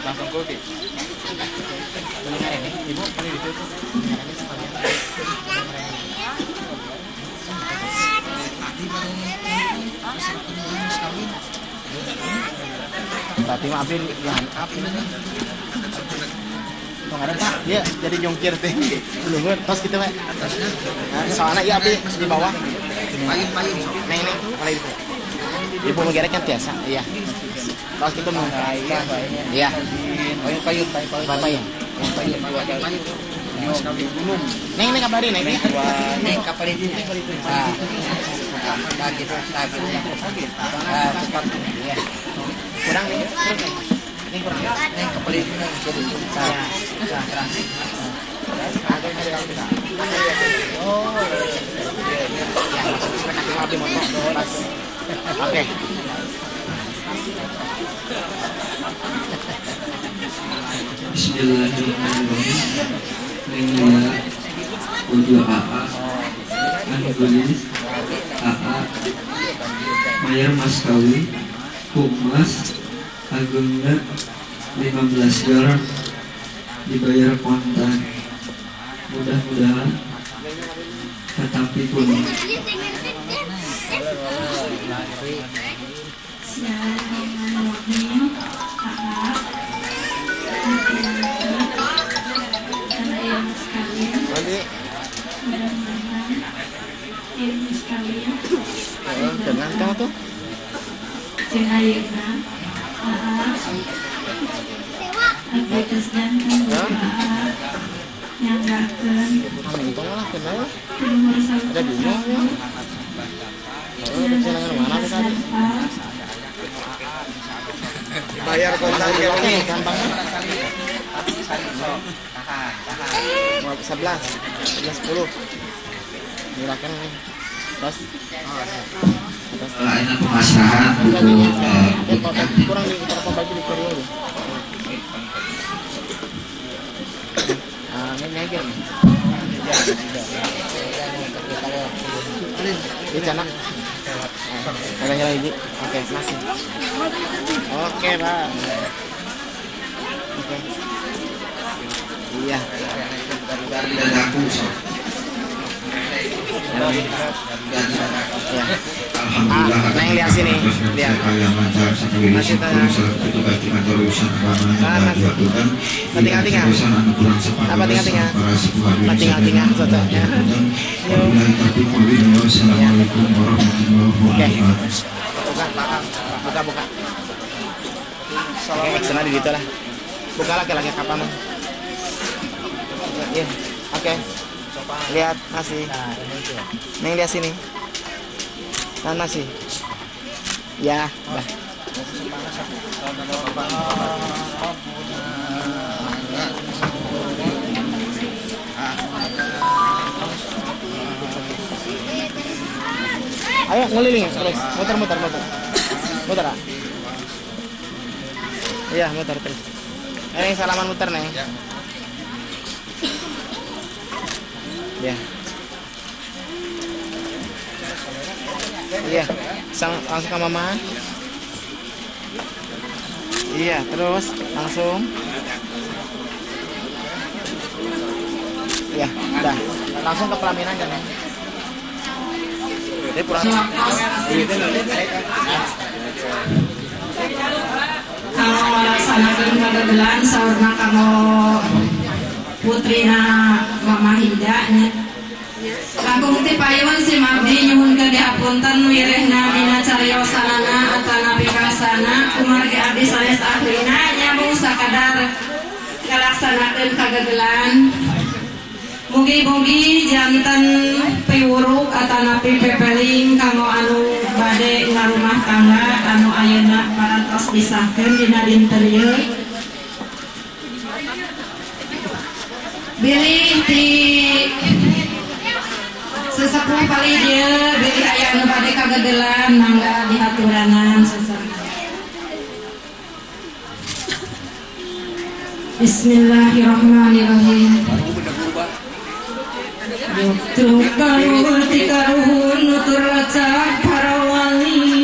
Speaker 10: Langsung kopi. Ibu, ini ditutup.
Speaker 2: Tadi maafin dihanap ini. Kemarin Pak, dia jadi jongkir teh. Belum tos gitu, Pak. Nah, soalnya iya Abi di bawah. Payung. Neng, mulai itu. Ibu menggerek kan biasa. Iya. Tos gitu mau. Iya. Payung. Neng kabarin neng. Neng kabarin itu. Nah, gitu. Cepat. Iya. Kurang nih. Ini kurang. Neng kabarin itu. Oh. Oke.
Speaker 7: Bismillahirrahmanirrahim. Untuk apa? Anu tulis
Speaker 9: bayar mas kawin kumas agengna 15 gram dibayar kontan. Mudah-mudahan tetapi pun
Speaker 2: dengan kamu tuh ada di mana? Bayar kontan ini gampang. 11 10 silakan nih. Terus
Speaker 7: lainnya pemasaran untuk
Speaker 2: kurang di pembagi di korea dulu. Ini aja nih. Ini canak. Ada lagi. Oke, masih. Oke, Pak. Oke. Iya.
Speaker 7: Alhamdulillah.
Speaker 2: Neng lihat sini, lihat. Masih tinggal-tinggal. Apa tinggal-tinggal? Tinggal-tinggal contohnya.
Speaker 7: Assalamualaikum warahmatullahi wabarakatuh.
Speaker 2: Buka. Oke, sana di situ lah. Buka lagi kapan? Iya. Oke. Lihat masih. Neng lihat sini. Kan masih. Ya, dah. Ayo ngeliling terus, muter. Muter. Iya, muter terus. Neng salaman muter, Neng. Ya. Iya, langsung ke mama. Iya, terus langsung. Iya, udah. Langsung ke pelaminan kan ya. Ini pulang.
Speaker 11: Kalau melaksanakan kegedelan saurna kanggo putrina Mama Hidanya langkung ti payun si Mabdi nyuhun ke dihapunten wirehna dina cariosanana atana pikasana kumargi abdi sanes ahlina nyambung sakadar ngalaksanakeun kagegelan mugi-mugi janten piwuruk atana pipepeling kanggo anu bade ngarumah tangga anu ayeuna parantos disahkeun dina dinten ieu bilih ti sesepuh kali dia bilih aya anu bade kagedelan mangga dihaturanan sesepuh. Bismillahirrahmanirrahim. Dokter kaluhur ti karuhun nutur lacak para wali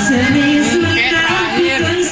Speaker 11: Seni sudah bikin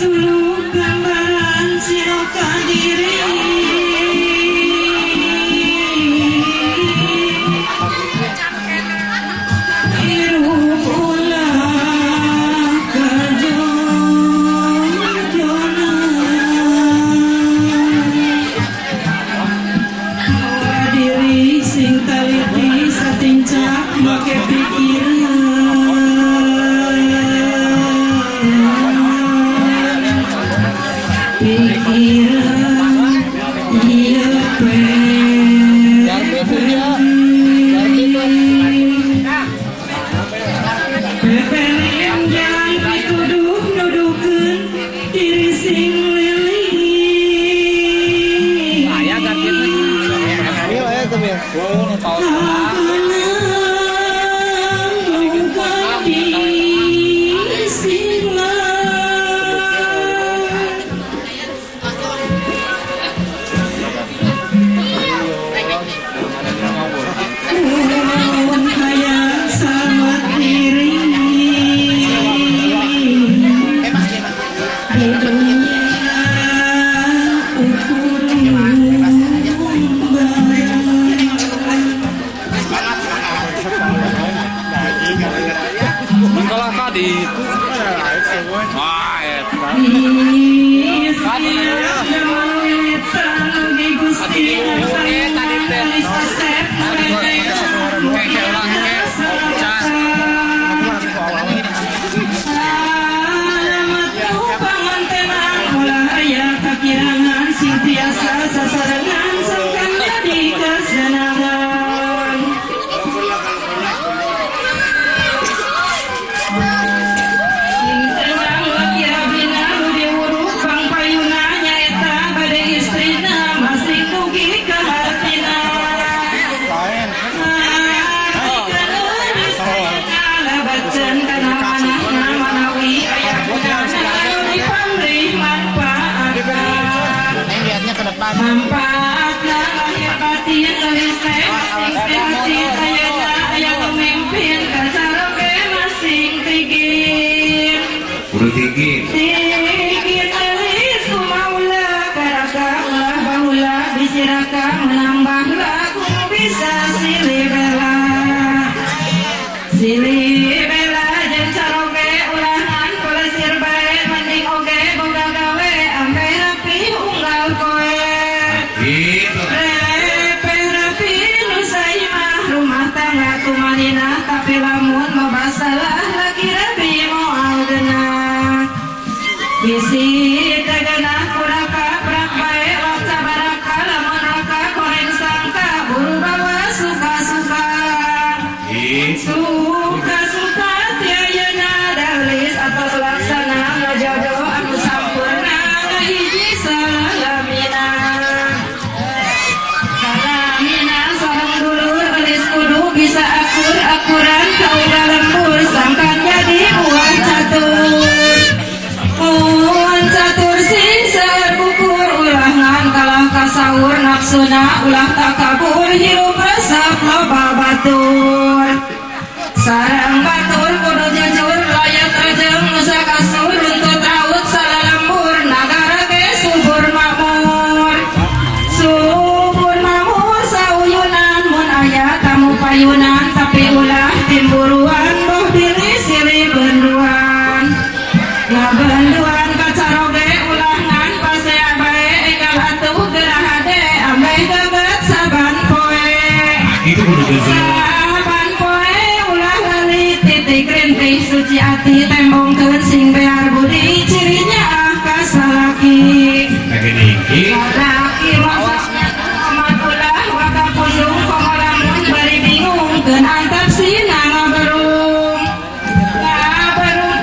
Speaker 11: Nafsuna ulah takabur hirup resep loba batur sarang batur kudu jujur layat rejeng nusa kasur runtut raut salalambur nagara ge subur makmur sauyunan mun aya tamu payunan tapi ulah timburuan boh diri silih benduan ngabenduan kacaroge ulah ngan pasea bae ekal atuh gerah hade ambai gagat saban poe saban poe ulah lali titik rintih suci ati tembongkeun sing bear budi cirinya ah kasalaki laki maksudnya amat ulah waka pundung pengalaman bari bingung keun antap sina ngaberung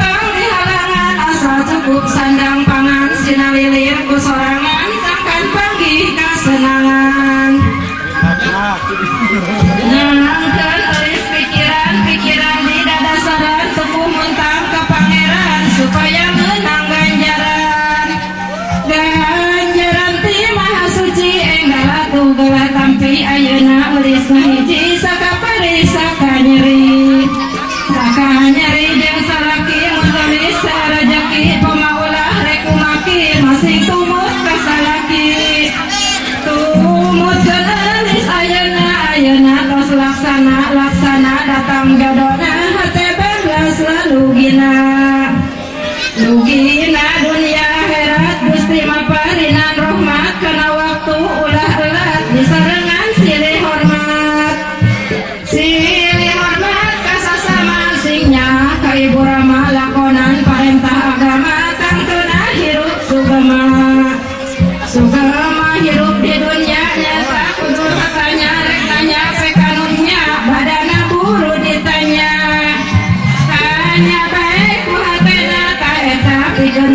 Speaker 11: tang di halangan asal cukup sandang pangan sina lilir ku sorangan sangkan panggih kasenangan nangkeun euris pikiran di dada sadan tubuh muntang ke pangeran supaya menang ganjaran ti maha suci enggal atuh gelah tampi ayeuna euris nu hiji sakapari sakanyeri jeung salaki mun geulis sarejeki pamaulah rek umaki masing tumut ka salaki tumut geulis ayeuna tos laksana datang jadona hate belas lugina dunia herat Gusti maparinan rahmat kana waktu ulah elat disarengan silih hormat ka sasama singnya ka ibu rama lakonan parentah agama tangkeuna hirup sugema hirup di dunia nyata kudu katanya rek nanya pekanunnya badana buru ditanya tanya baik ku hatena ka eta pikeun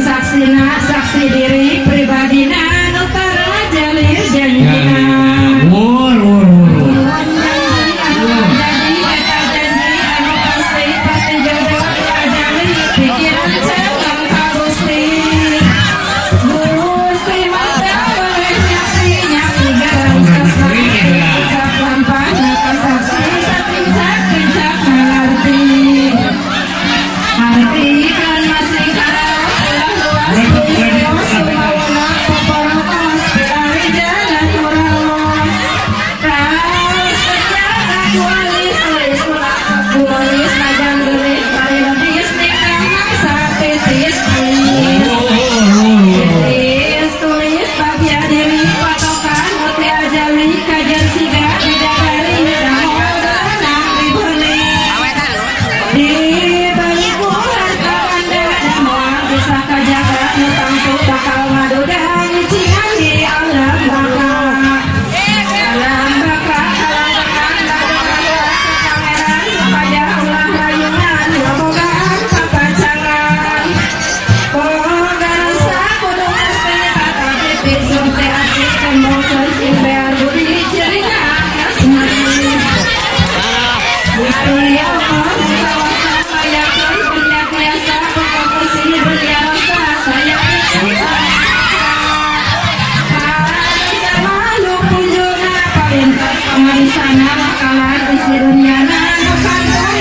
Speaker 11: sana makalan isi dunyana nukantun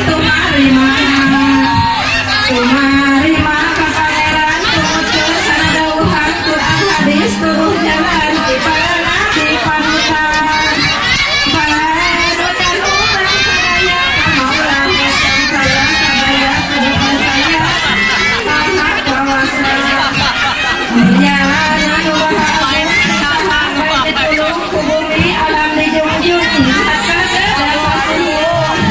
Speaker 11: tumarima kapangeran tumucul sana dauhan Quran hadis turuh jalan di parana di panutan panutan urang sadaya kamaulah yang saya sadaya kedepan saya sama kawasan perjalanan bahagia sampai ditulung ku bumi alam dijunjung saka dan pasung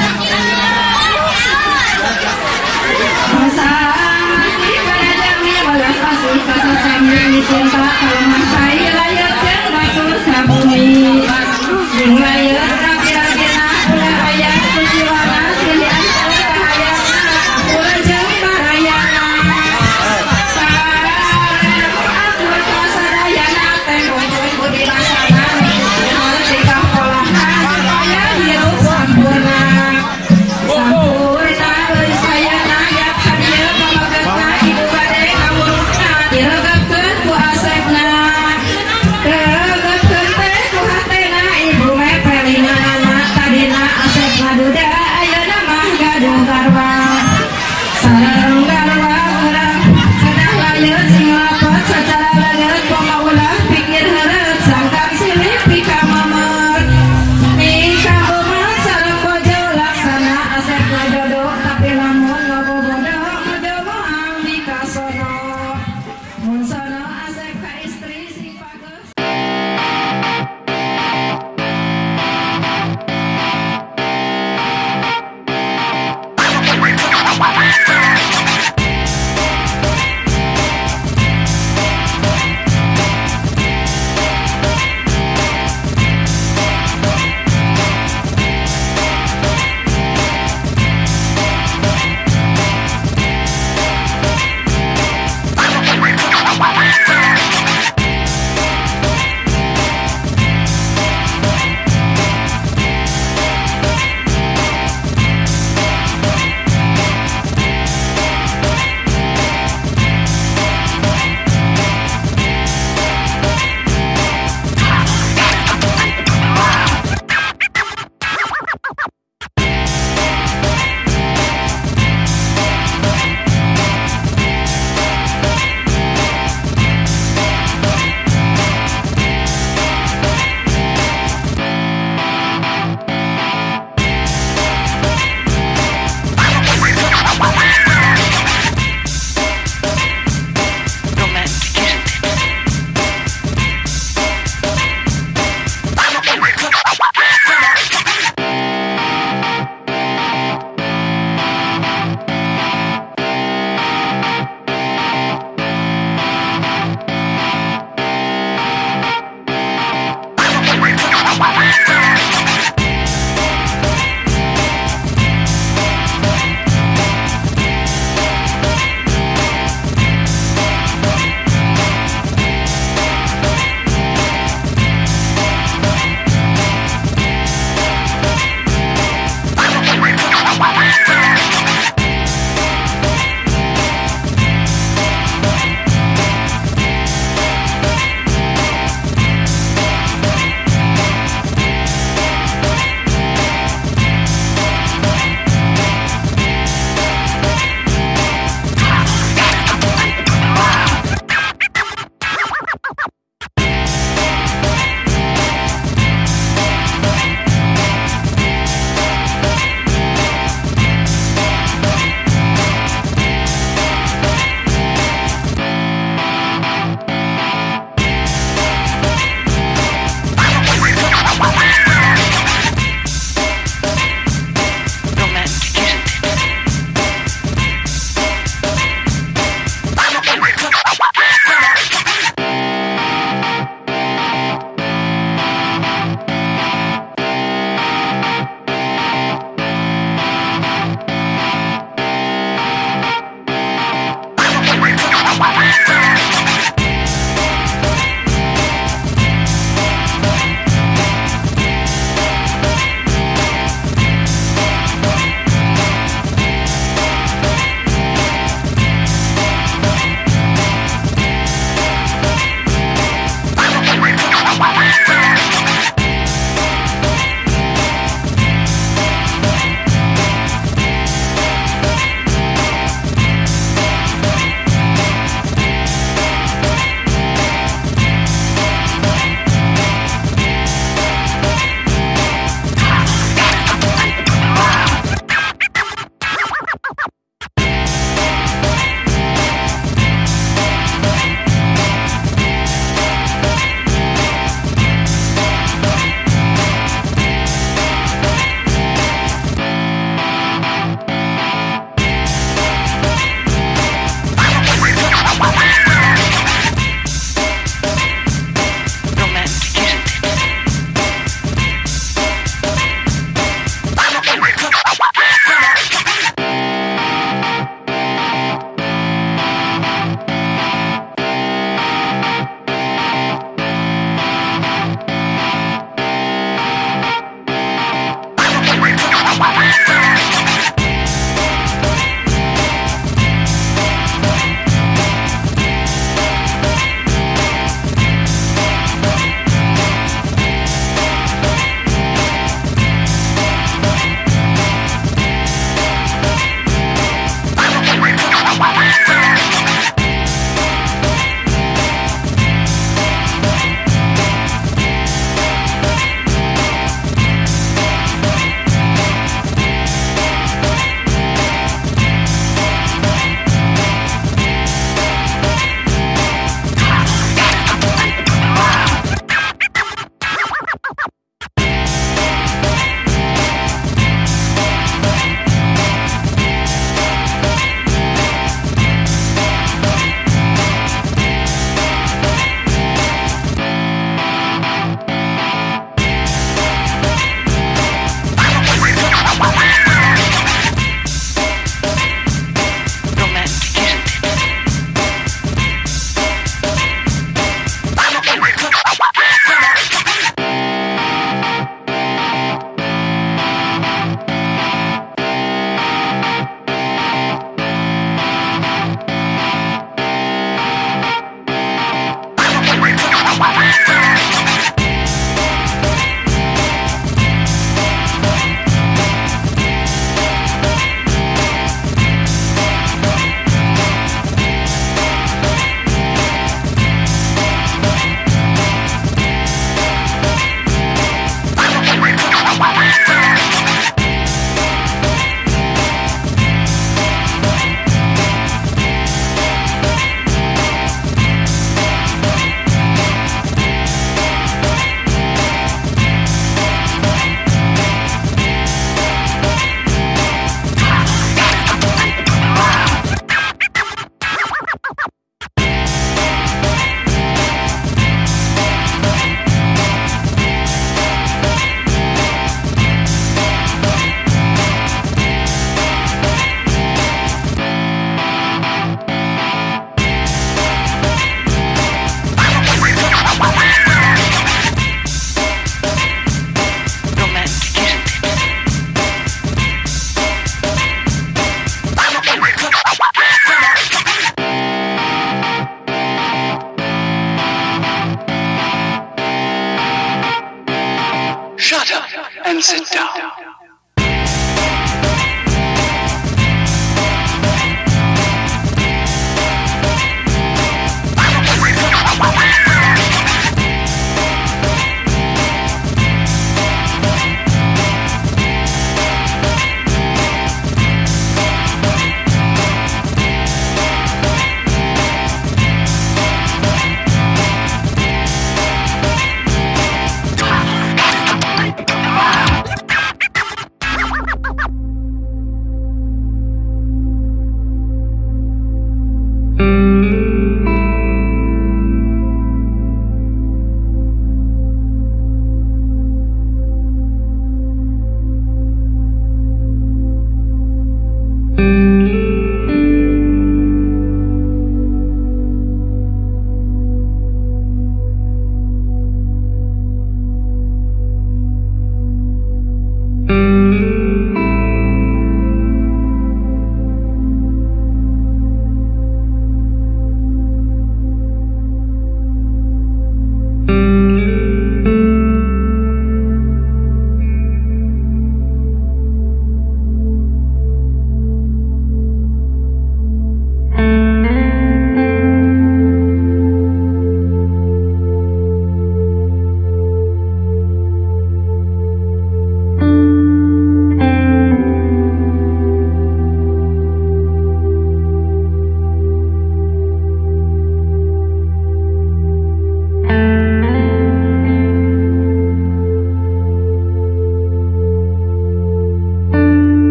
Speaker 12: Shut up and sit down.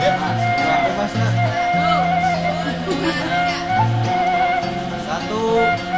Speaker 8: Bebas nak. 1,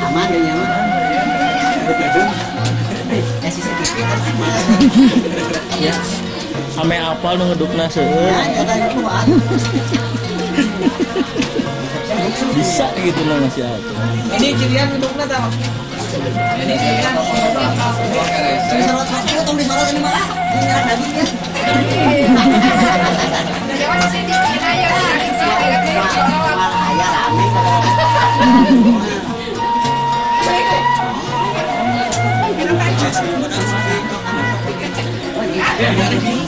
Speaker 13: Aman ya nyaman.
Speaker 14: Ya. Ame apal nu ngedukna seueur. Bisa gitu loh masih ada.
Speaker 8: Ini cirian ngedukna tau. Ini cirian. Disorot satu tong disorot ini malah. Ini dagingnya. Ayah rame.